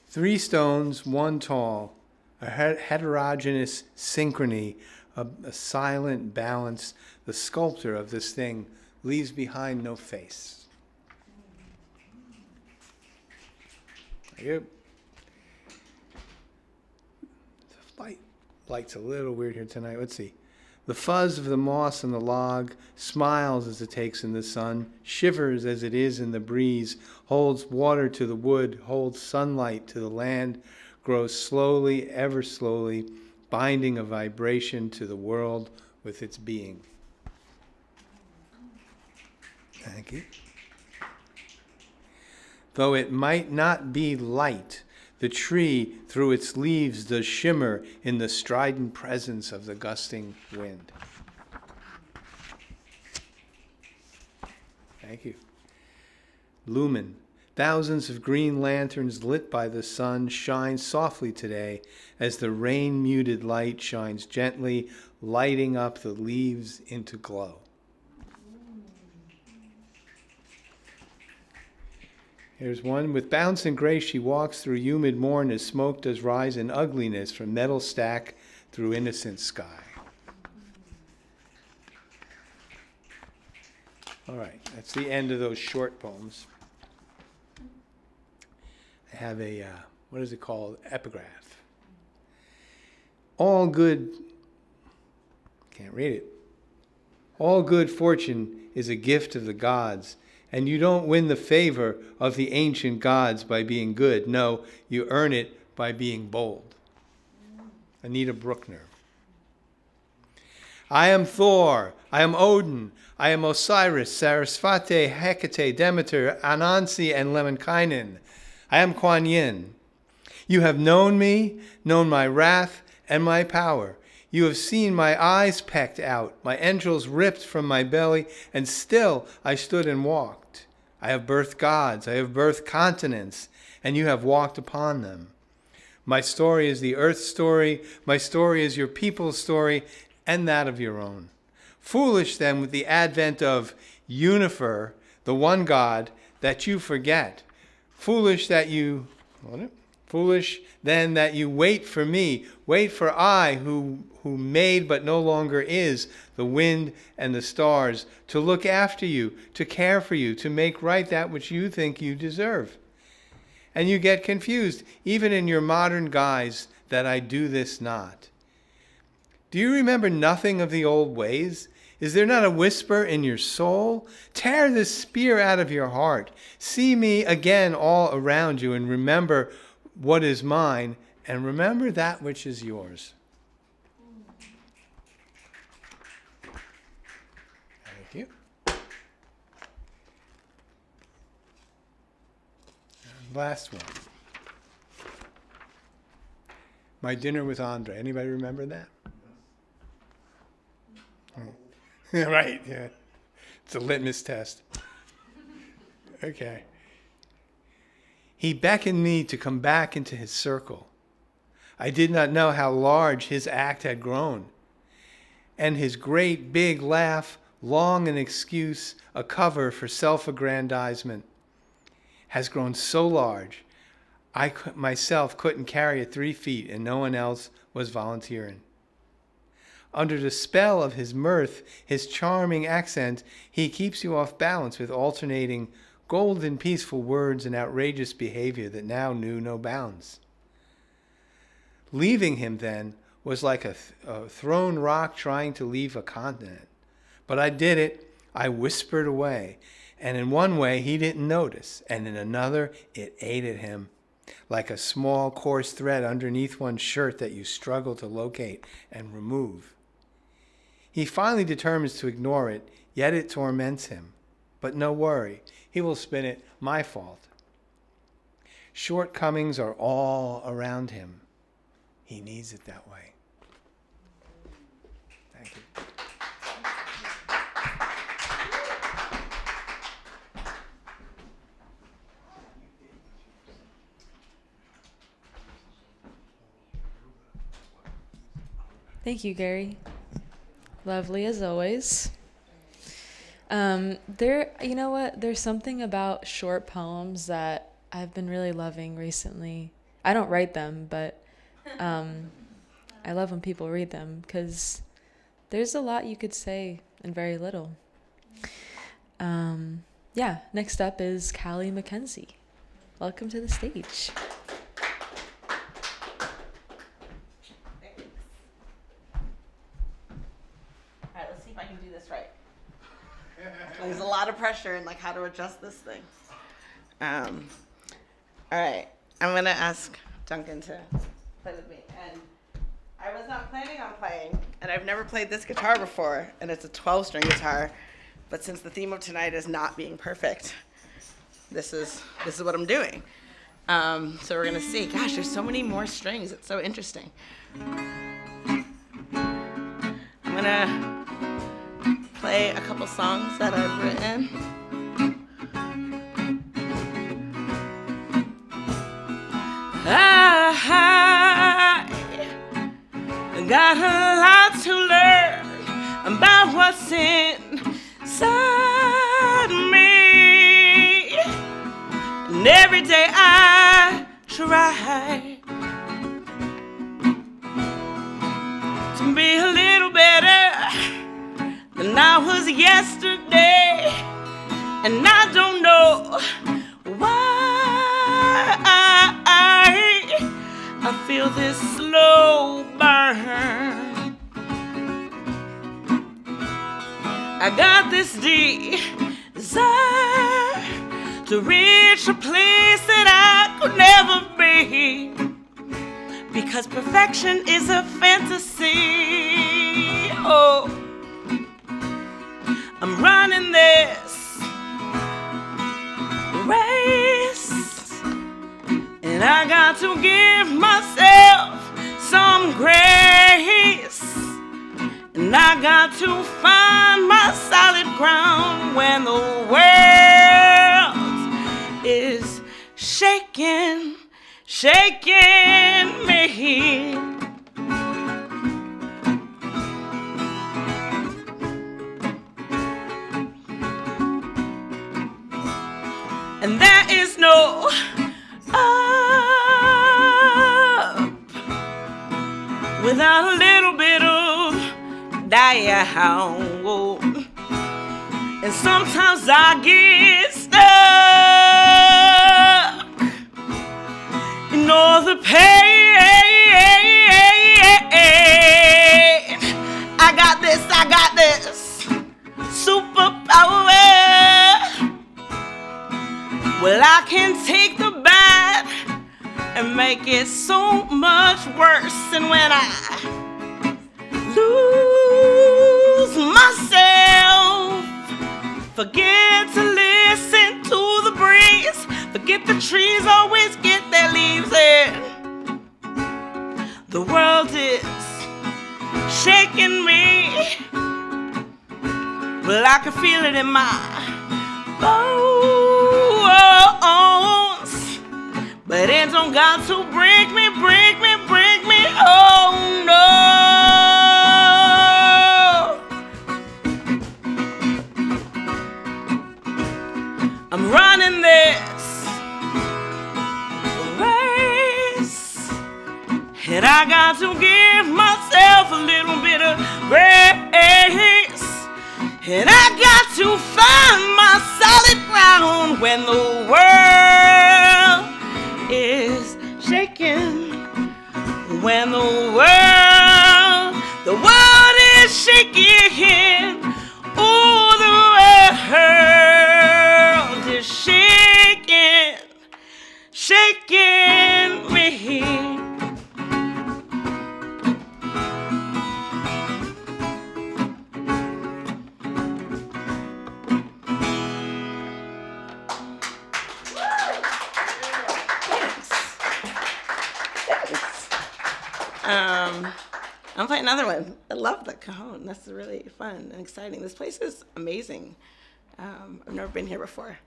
3 stones, 1 tall, a heterogeneous synchrony, a silent balance. The sculptor of this thing leaves behind no face. Thank you. The light's a little weird here tonight. Let's see. The fuzz of the moss on the log smiles as it takes in the sun, shivers as it is in the breeze, holds water to the wood, holds sunlight to the land, grows slowly, ever slowly, binding a vibration to the world with its being. Thank you. Though it might not be light, the tree through its leaves does shimmer in the strident presence of the gusting wind. Thank you. Lumen. Thousands of green lanterns lit by the sun shine softly today as the rain-muted light shines gently, lighting up the leaves into glow. Here's one. With bounce and grace she walks through humid morn as smoke does rise in ugliness from metal stack through innocent sky. All right, that's the end of those short poems. I have a, what is it called? Epigraph. All good, can't read it. All good fortune is a gift of the gods, and you don't win the favor of the ancient gods by being good. No, you earn it by being bold. Anita Bruckner. I am Thor, I am Odin, I am Osiris, Sarasvati, Hecate, Demeter, Anansi, and Lemminkainen. I am Kuan Yin. You have known me, known my wrath and my power. You have seen my eyes pecked out, my entrails ripped from my belly, and still I stood and walked. I have birthed gods, I have birthed continents, and you have walked upon them. My story is the earth's story, my story is your people's story, and that of your own. Foolish then with the advent of Unifer, the one God, that you forget. Foolish then that you wait for me, wait for I who made but no longer is the wind and the stars, to look after you, to care for you, to make right that which you think you deserve. And you get confused, even in your modern guise, that I do this not. Do you remember nothing of the old ways? Is there not a whisper in your soul? Tear this spear out of your heart. See me again all around you, and remember what is mine, and remember that which is yours. Thank you. And last one. My Dinner with Andre. Anybody remember that? Right, yeah. It's a litmus test. Okay. He beckoned me to come back into his circle. I did not know how large his act had grown. And his great big laugh, long an excuse, a cover for self-aggrandizement, has grown so large, I myself couldn't carry it 3 feet and no one else was volunteering. Under the spell of his mirth, his charming accent, he keeps you off balance with alternating golden, peaceful words and outrageous behavior that now knew no bounds. Leaving him, then, was like a thrown rock trying to leave a continent. But I did it. I whispered away. And in one way, he didn't notice. And in another, it ate at him, like a small, coarse thread underneath one's shirt that you struggle to locate and remove. He finally determines to ignore it, yet it torments him. But no worry, he will spin it my fault. Shortcomings are all around him. He needs it that way. Thank you. Thank you, Gary. Lovely as always. You know what? There's something about short poems that I've been really loving recently. I don't write them, but I love when people read them because there's a lot you could say in very little. Next up is Callie McKenzie. Welcome to the stage. I can do this right. There's a lot of pressure in like how to adjust this thing. All right, I'm gonna ask Duncan to play with me. And I was not planning on playing, and I've never played this guitar before, and it's a 12-string guitar. But since the theme of tonight is not being perfect, this is what I'm doing. So we're gonna see. Gosh, there's so many more strings. It's so interesting. I'm gonna play a couple songs that I've written. I got a lot to learn about what's inside me, and every day I try to be a little better than I was yesterday, and I don't know why I feel this slow burn. I got this desire to reach a place that I could never be, because perfection is a fantasy. Oh, I'm running this race, and and I got to give myself some grace, and I got to find my solid ground when the world is shaking, shaking me. And there is no up without a little bit of down. And sometimes I get stuck in all the pain. I got this superpower. Well, I can take the bad and make it so much worse. And when I lose myself, forget to listen to the breeze, forget the trees always get their leaves in. The world is shaking me, well, I can feel it in my bones, but it don't got to break me, oh no. I'm running this race, and I got to give myself a little bit of grace, and I got to find my solid ground when the world is shaking, when the world is shaking, oh, the world is shaking, shaking me. I'll play another one. I love the cajon. That's really fun and exciting. This place is amazing. I've never been here before.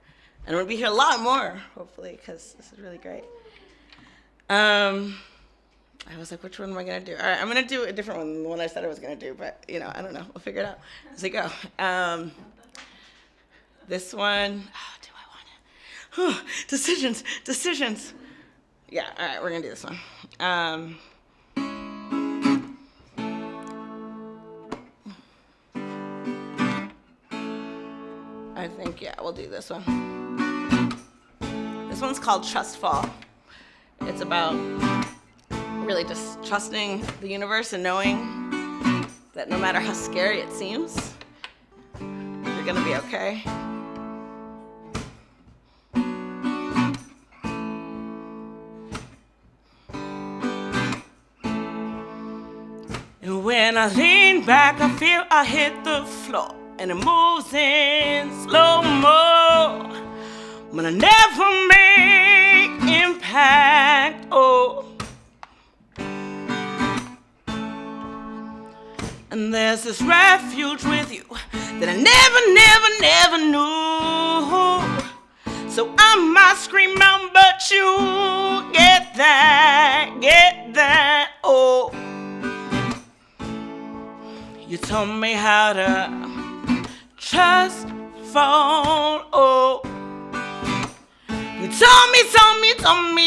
And we'll be here a lot more, hopefully, because this is really great. I was like, which one am I going to do? All right, I'm going to do a different one than the one I said I was going to do, but, I don't know. We'll figure it out as we go. This one, do I want it? Decisions. Yeah, all right, we're going to do this one. I think, yeah, we'll do this one. This one's called Trust Fall. It's about really just trusting the universe and knowing that no matter how scary it seems, you're gonna be okay. And when I lean back, I feel I hit the floor. And it moves in slow-mo, but I never make impact, oh. And there's this refuge with you that I never knew. So I might scream out, but you get that, oh. You told me how to trust fall, oh. You told me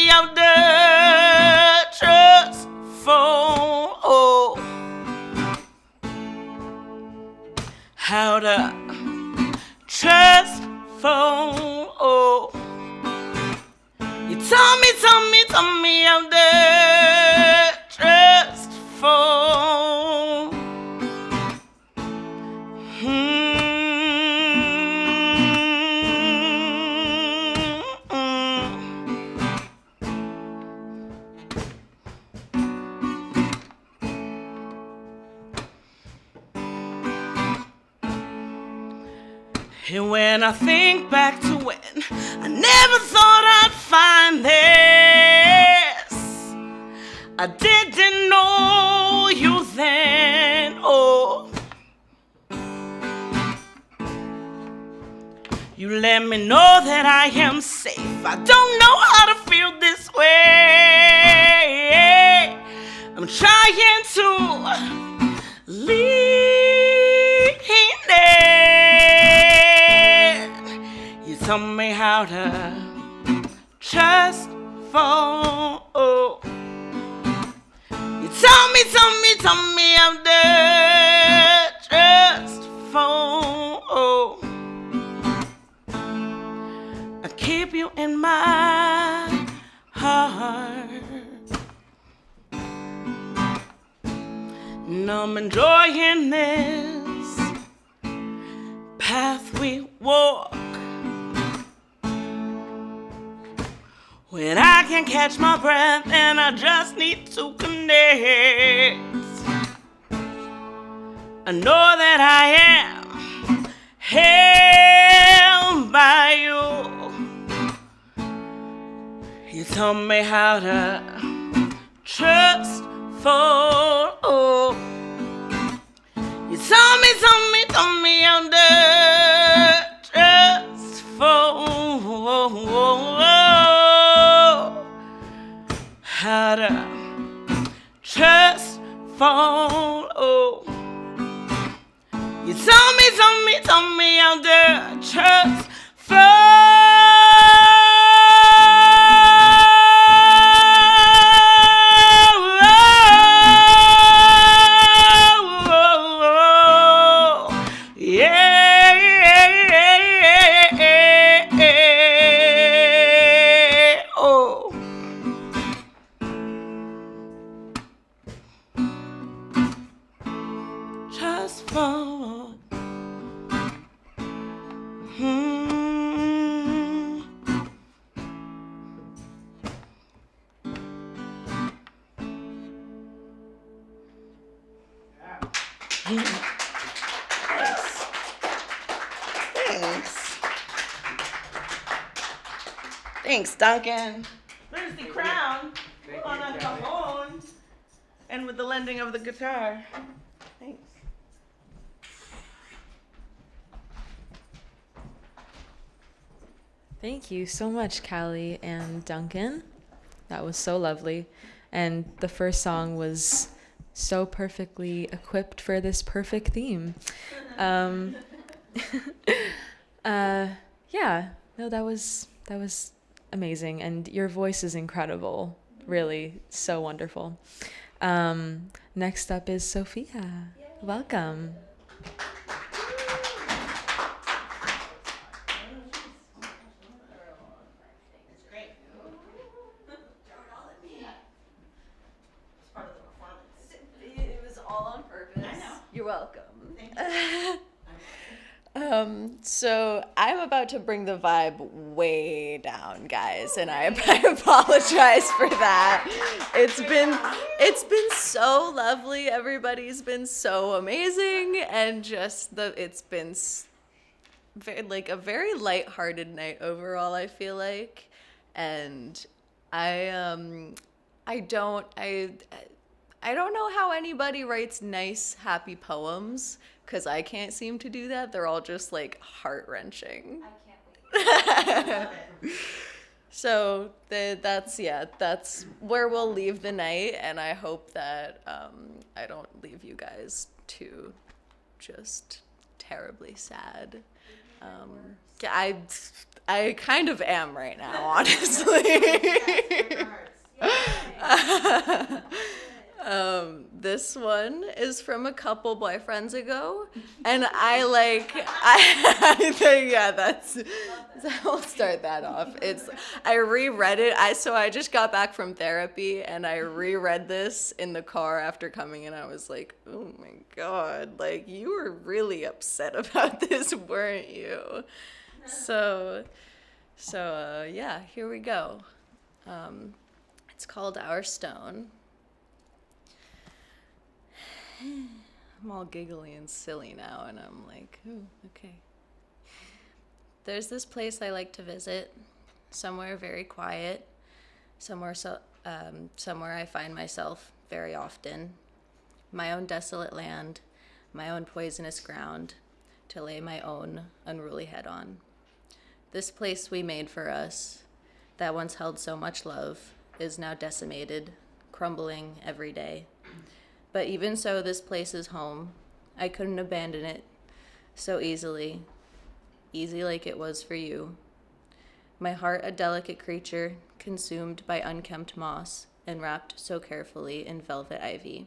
how to trust fall, oh. How to trust fall, oh. You told me how to trust fall. And when I think back to when I never thought I'd find them, I didn't know you then. Oh, you let me know that I am safe. I don't know how to feel this way. I'm trying to lean in. You taught me how to trust fall. Oh. You taught me how to trust fall. Oh. I keep you in my heart. And I'm enjoying this path we walk. When I can catch my breath and I just need to connect. I know that I am held by you. You taught me how to trust fall. Oh. You taught me how to trust fall. How to trust fall. Oh. You taught me how to trust fall. Yeah. Oh. Just fall. Thanks, Duncan. There's the crown on a cajon and with the lending of the guitar. Thanks. Thank you so much, Callie and Duncan. That was so lovely. And the first song was so perfectly equipped for this perfect theme. Yeah, no, that was amazing. And your voice is incredible. Really, so wonderful. Next up is Sophia. Yay. Welcome. It was all on purpose. I know. You're welcome. Thank you. So I'm about to bring the vibe way down, guys, and I apologize for that. It's been so lovely. Everybody's been so amazing, and just it's been like a very lighthearted night overall, I feel like, and I don't know how anybody writes nice, happy poems, because I can't seem to do that. They're all just like heart-wrenching. I can't wait. So that's where we'll leave the night, and I hope that I don't leave you guys too just terribly sad. I kind of am right now, honestly. This one is from a couple boyfriends ago, and I I'll start that off. I reread it. I just got back from therapy, and I reread this in the car after coming in. I was like, oh my God, like, you were really upset about this, weren't you? So yeah, here we go. It's called Our Stone. I'm all giggly and silly now, and I'm like, ooh, okay. There's this place I like to visit, somewhere very quiet, somewhere I find myself very often, my own desolate land, my own poisonous ground, to lay my own unruly head on. This place we made for us, that once held so much love, is now decimated, crumbling every day. But even so, this place is home. I couldn't abandon it so easy like it was for you. My heart a delicate creature, consumed by unkempt moss, and wrapped so carefully in velvet ivy.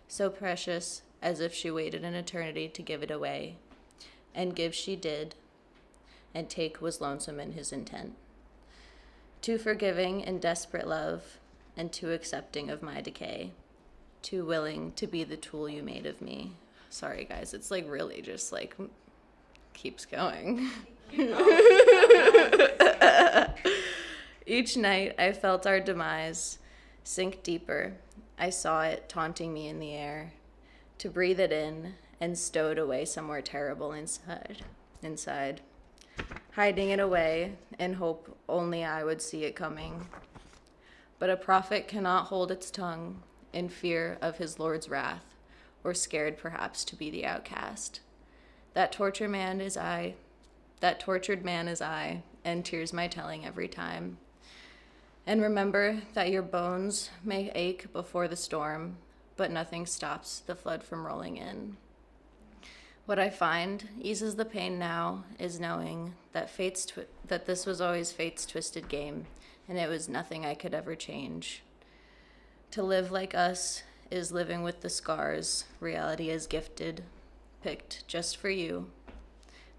So precious, as if she waited an eternity to give it away. And give she did, and take was lonesome in his intent. Too forgiving in desperate love, and too accepting of my decay. Too willing to be the tool you made of me. Sorry, guys, it's like really just like keeps going. Each night I felt our demise sink deeper. I saw it taunting me in the air, to breathe it in and stow it away somewhere terrible inside, hiding it away in hope only I would see it coming. But a prophet cannot hold its tongue in fear of his Lord's wrath, or scared perhaps to be the outcast. That tortured man is I, and tears my telling every time. And remember that your bones may ache before the storm, but nothing stops the flood from rolling in. What I find eases the pain now is knowing that that this was always fate's twisted game, and it was nothing I could ever change. To live like us is living with the scars reality is gifted, picked just for you.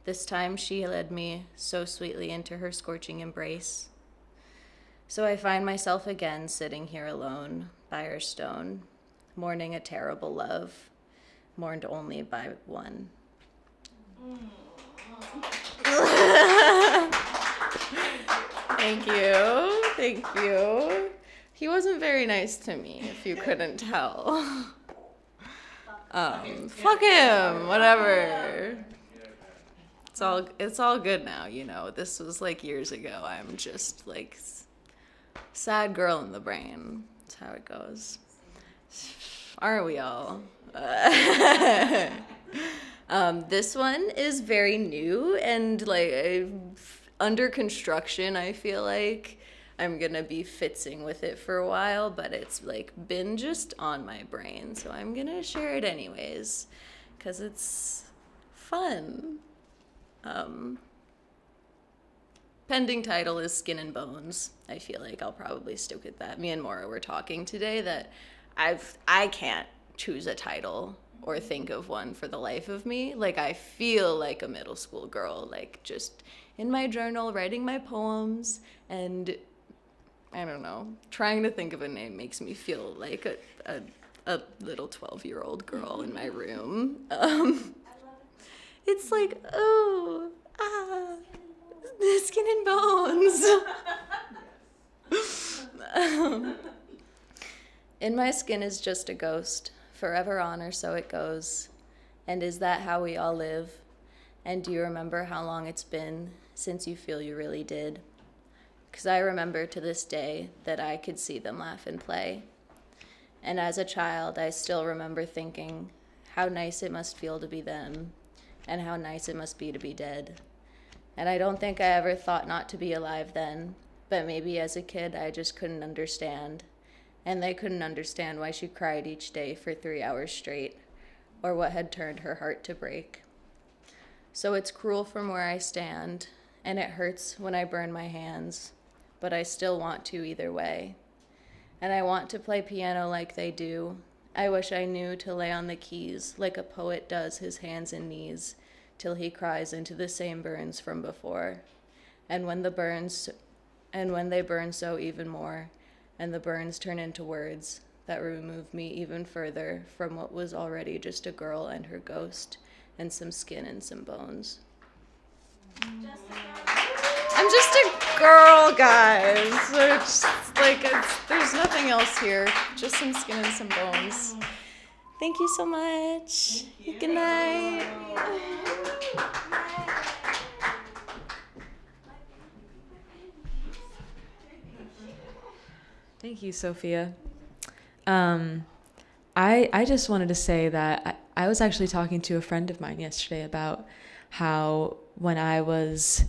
This time she led me so sweetly into her scorching embrace. So I find myself again sitting here alone by her stone, mourning a terrible love, mourned only by one. Thank you. He wasn't very nice to me, if you couldn't tell. Fuck him, whatever. It's all good now, you know. This was like years ago. I'm just like sad girl in the brain. That's how it goes. Aren't we all? This one is very new and like under construction. I feel like I'm gonna be fitzing with it for a while, but it's like been just on my brain, so I'm gonna share it anyways, because it's fun. Pending title is Skin and Bones. I feel like I'll probably stick with that. Me and Maura were talking today that I can't choose a title or think of one for the life of me. Like, I feel like a middle school girl, like just in my journal writing my poems, and I don't know, trying to think of a name makes me feel like a little 12-year-old girl in my room. It's like, Skin and Bones. In my skin is just a ghost, forever on or so it goes. And is that how we all live? And do you remember how long it's been since you feel you really did? 'Cause I remember to this day that I could see them laugh and play. And as a child, I still remember thinking how nice it must feel to be them, and how nice it must be to be dead. And I don't think I ever thought not to be alive then, but maybe as a kid I just couldn't understand. And they couldn't understand why she cried each day for 3 hours straight, or what had turned her heart to break. So it's cruel from where I stand, and it hurts when I burn my hands, but I still want to either way. And I want to play piano like they do. I wish I knew to lay on the keys like a poet does his hands and knees, till he cries into the same burns from before. And when they burn so even more, and the burns turn into words that remove me even further from what was already just a girl and her ghost, and some skin and some bones. I'm just a girl, guys. So it's like there's nothing else here. Just some skin and some bones. Thank you so much. Good night. Thank you, Sophia. I just wanted to say that I was actually talking to a friend of mine yesterday about how when I was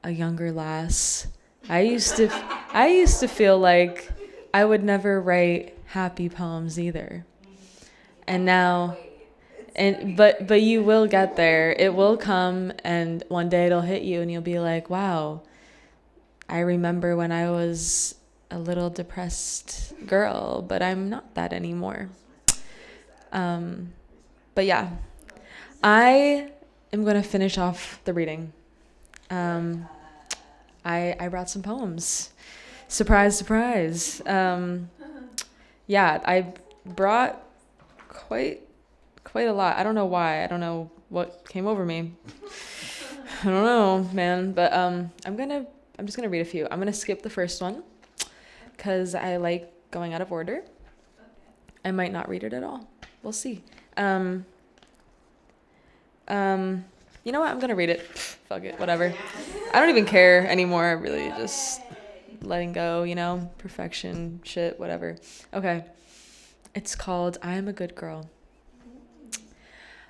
a younger lass, I used to feel like I would never write happy poems either. And now but you will get there. It will come, and one day it'll hit you and you'll be like, "Wow, I remember when I was a little depressed girl, but I'm not that anymore." But yeah, I am going to finish off the reading. I brought some poems. Surprise, surprise. Yeah, I brought quite a lot. I don't know why. I don't know what came over me. I don't know, man. But I'm just gonna read a few. I'm gonna skip the first one because I like going out of order. I might not read it at all. We'll see. You know what? I'm gonna read it. Fuck it. Whatever. I don't even care anymore. Really, just letting go. You know, perfection, shit, whatever. Okay. It's called "I Am a Good Girl."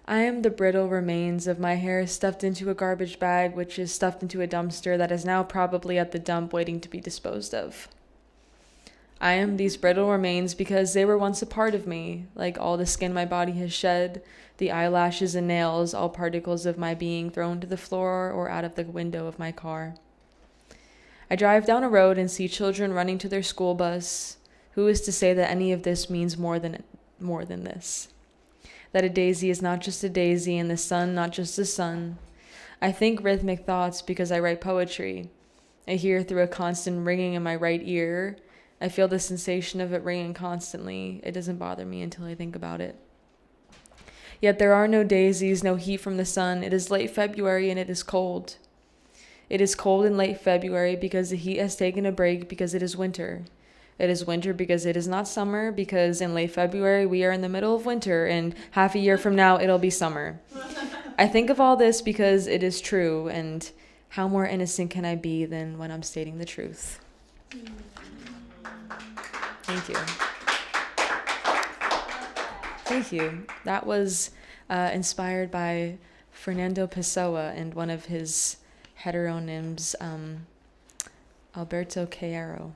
I am the brittle remains of my hair stuffed into a garbage bag, which is stuffed into a dumpster that is now probably at the dump waiting to be disposed of. I am these brittle remains because they were once a part of me, like all the skin my body has shed, the eyelashes and nails, all particles of my being thrown to the floor or out of the window of my car. I drive down a road and see children running to their school bus. Who is to say that any of this means more than this? That a daisy is not just a daisy and the sun not just the sun. I think rhythmic thoughts because I write poetry. I hear through a constant ringing in my right ear. I feel the sensation of it ringing constantly. It doesn't bother me until I think about it. Yet there are no daisies, no heat from the sun. It is late February and it is cold. It is cold in late February because the heat has taken a break because it is winter. It is winter because it is not summer, because in late February we are in the middle of winter and half a year from now it'll be summer. I think of all this because it is true, and how more innocent can I be than when I'm stating the truth? Thank you. Thank you. That was inspired by Fernando Pessoa and one of his heteronyms, Alberto Caero.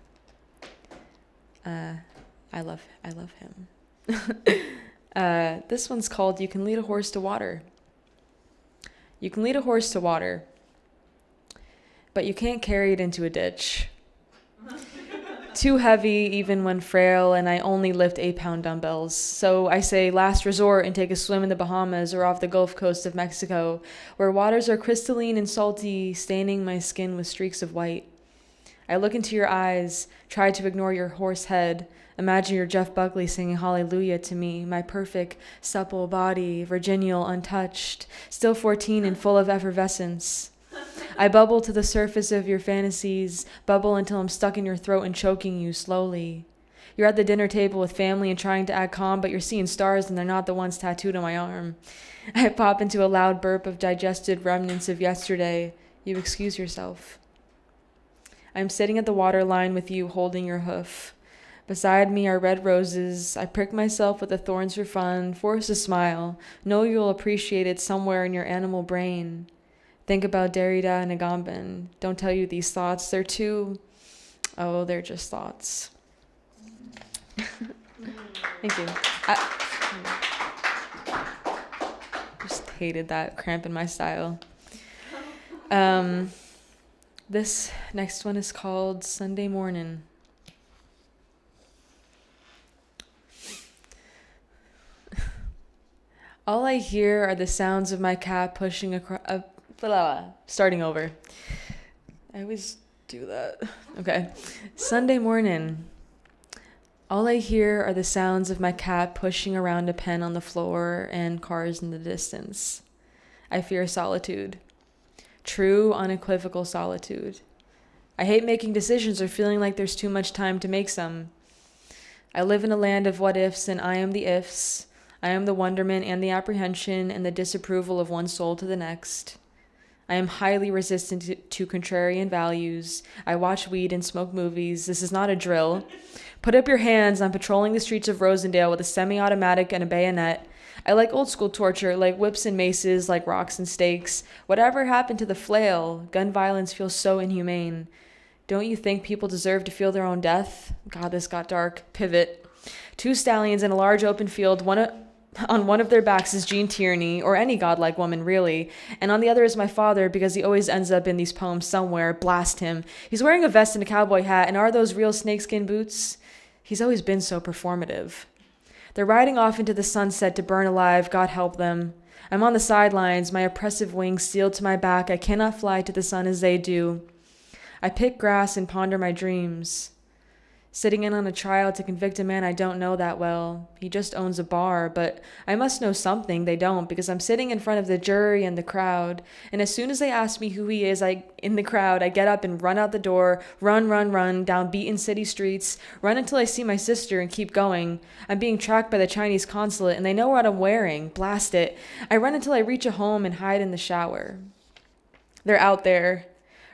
I love him. This one's called "You Can Lead a Horse to Water." You can lead a horse to water, but you can't carry it into a ditch. Too heavy even when frail, and I only lift 8-pound dumbbells. So I say last resort and take a swim in the Bahamas or off the Gulf Coast of Mexico, where waters are crystalline and salty, staining my skin with streaks of white. I look into your eyes, try to ignore your horse head. Imagine you're Jeff Buckley singing hallelujah to me, my perfect, supple body, virginal, untouched, still 14 and full of effervescence. I bubble to the surface of your fantasies, bubble until I'm stuck in your throat and choking you slowly. You're at the dinner table with family and trying to act calm, but you're seeing stars and they're not the ones tattooed on my arm. I pop into a loud burp of digested remnants of yesterday. You excuse yourself. I'm sitting at the water line with you, holding your hoof. Beside me are red roses. I prick myself with the thorns for fun, force a smile. Know you'll appreciate it somewhere in your animal brain. Think about Derrida and Agamben. Don't tell you these thoughts. They're just thoughts. Thank you. I just hated that cramp in my style. This next one is called "Sunday Morning." All I hear are the sounds of my cat pushing across... starting over. I always do that. Okay. Sunday morning. All I hear are the sounds of my cat pushing around a pen on the floor and cars in the distance. I fear solitude. True, unequivocal solitude. I hate making decisions or feeling like there's too much time to make some. I live in a land of what ifs, and I am the ifs. I am the wonderment and the apprehension and the disapproval of one soul to the next. I am highly resistant to contrarian values. I watch weed and smoke movies. This is not a drill. Put up your hands, I'm patrolling the streets of Rosendale with a semi-automatic and a bayonet. I like old school torture, like whips and maces, like rocks and stakes. Whatever happened to the flail? Gun violence feels so inhumane. Don't you think people deserve to feel their own death? God, this got dark. Pivot. 2 stallions in a large open field, on one of their backs is Jean Tierney, or any godlike woman, really, and on the other is my father, because he always ends up in these poems somewhere. Blast him. He's wearing a vest and a cowboy hat, and are those real snakeskin boots? He's always been so performative. They're riding off into the sunset to burn alive, God help them. I'm on the sidelines, my oppressive wings sealed to my back. I cannot fly to the sun as they do. I pick grass and ponder my dreams. Sitting in on a trial to convict a man I don't know that well. He just owns a bar, but I must know something they don't, because I'm sitting in front of the jury and the crowd. And as soon as they ask me who he is, in the crowd, I get up and run out the door, run, down beaten city streets, run until I see my sister and keep going. I'm being tracked by the Chinese consulate, and they know what I'm wearing. Blast it. I run until I reach a home and hide in the shower. They're out there,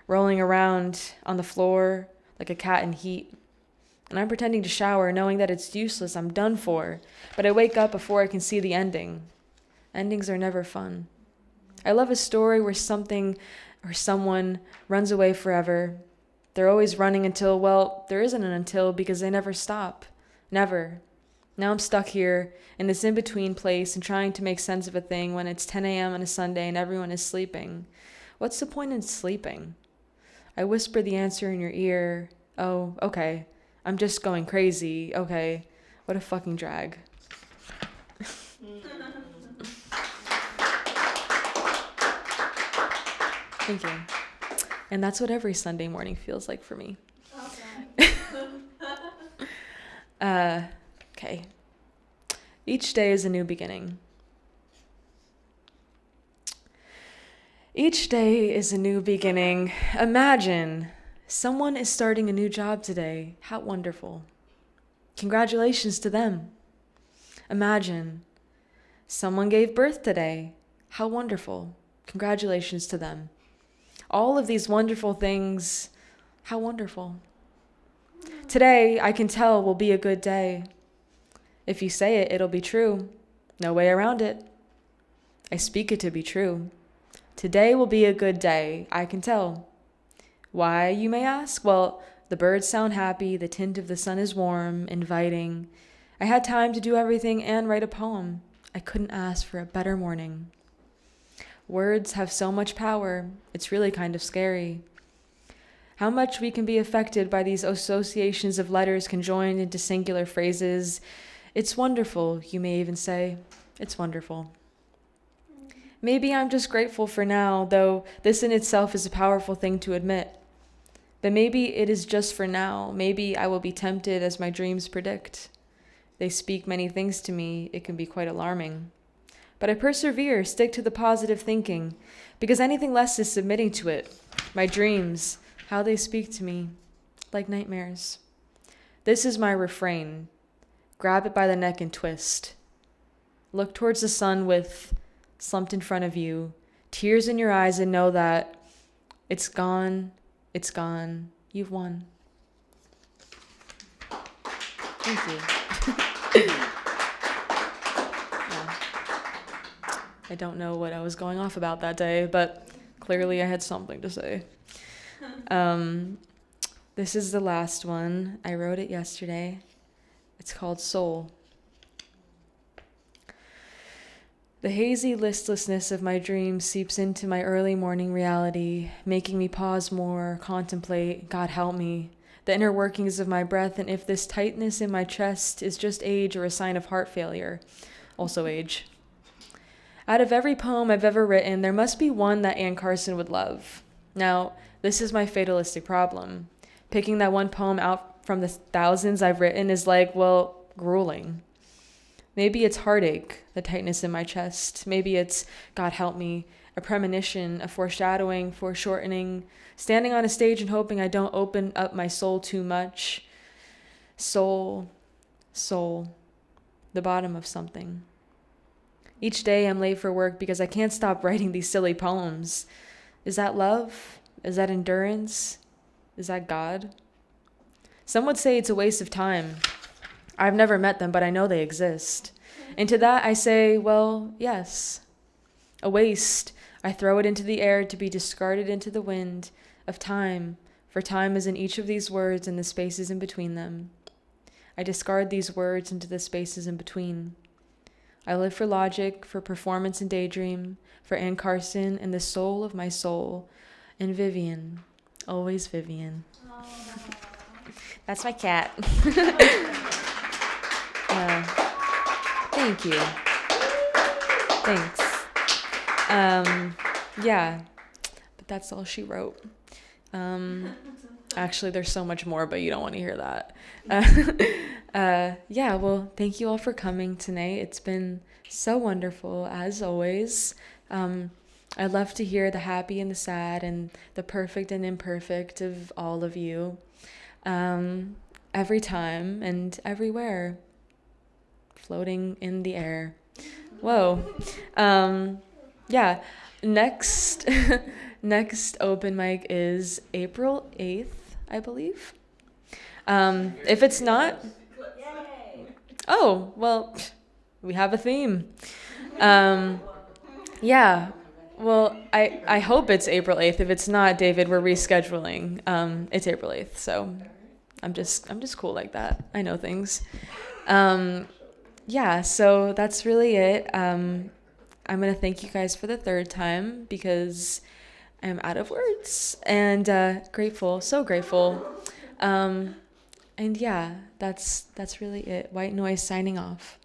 rolling around on the floor like a cat in heat. And I'm pretending to shower, knowing that it's useless, I'm done for. But I wake up before I can see the ending. Endings are never fun. I love a story where something or someone runs away forever. They're always running until, well, there isn't an until, because they never stop. Never. Now I'm stuck here in this in-between place and trying to make sense of a thing when it's 10 a.m. on a Sunday and everyone is sleeping. What's the point in sleeping? I whisper the answer in your ear. Oh, okay. I'm just going crazy. Okay. What a fucking drag. Thank you. And that's what every Sunday morning feels like for me. Okay. Each day is a new beginning. Each day is a new beginning. Imagine someone is starting a new job today. How wonderful. Congratulations to them. Imagine someone gave birth today. How wonderful. Congratulations to them. All of these wonderful things, how wonderful. Today, I can tell, will be a good day. If you say it, it'll be true. No way around it. I speak it to be true. Today will be a good day, I can tell. Why, you may ask? Well, the birds sound happy, the tint of the sun is warm, inviting. I had time to do everything and write a poem. I couldn't ask for a better morning. Words have so much power, it's really kind of scary. How much we can be affected by these associations of letters conjoined into singular phrases. It's wonderful, you may even say. It's wonderful. Maybe I'm just grateful for now, though this in itself is a powerful thing to admit. But maybe it is just for now. Maybe I will be tempted as my dreams predict. They speak many things to me. It can be quite alarming. But I persevere, stick to the positive thinking, because anything less is submitting to it. My dreams, how they speak to me, like nightmares. This is my refrain. Grab it by the neck and twist. Look towards the sun with, slumped in front of you, tears in your eyes, and know that it's gone, you've won. Thank you. Yeah. I don't know what I was going off about that day, but clearly I had something to say. This is the last one. I wrote it yesterday. It's called Soul. The hazy listlessness of my dreams seeps into my early morning reality, making me pause more, contemplate, God help me, the inner workings of my breath, and if this tightness in my chest is just age or a sign of heart failure, also age. Out of every poem I've ever written, there must be one that Anne Carson would love. Now, this is my fatalistic problem. Picking that one poem out from the thousands I've written is like, well, grueling. Maybe it's heartache, the tightness in my chest. Maybe it's, God help me, a premonition, a foreshadowing, foreshortening, standing on a stage and hoping I don't open up my soul too much. Soul, the bottom of something. Each day I'm late for work because I can't stop writing these silly poems. Is that love? Is that endurance? Is that God? Some would say it's a waste of time. I've never met them, but I know they exist. And to that I say, well, yes. A waste. I throw it into the air to be discarded into the wind of time, for time is in each of these words and the spaces in between them. I discard these words into the spaces in between. I live for logic, for performance and daydream, for Ann Carson and the soul of my soul, and Vivian, always Vivian. That's my cat. Thank you. Thanks. Yeah, but that's all she wrote. Actually, there's so much more, but you don't want to hear that. Yeah, well, thank you all for coming tonight. It's been so wonderful, as always. I love to hear the happy and the sad and the perfect and imperfect of all of you. Every time and everywhere. Floating in the air. Whoa. Yeah, next open mic is April 8th, I believe. If it's not, oh, well, we have a theme. Yeah, well, I hope it's April 8th. If it's not, David, we're rescheduling. It's April 8th, so I'm just cool like that. I know things. Yeah, so that's really it. I'm going to thank you guys for the third time because I'm out of words and grateful, so grateful. And yeah, that's really it. White Noise signing off.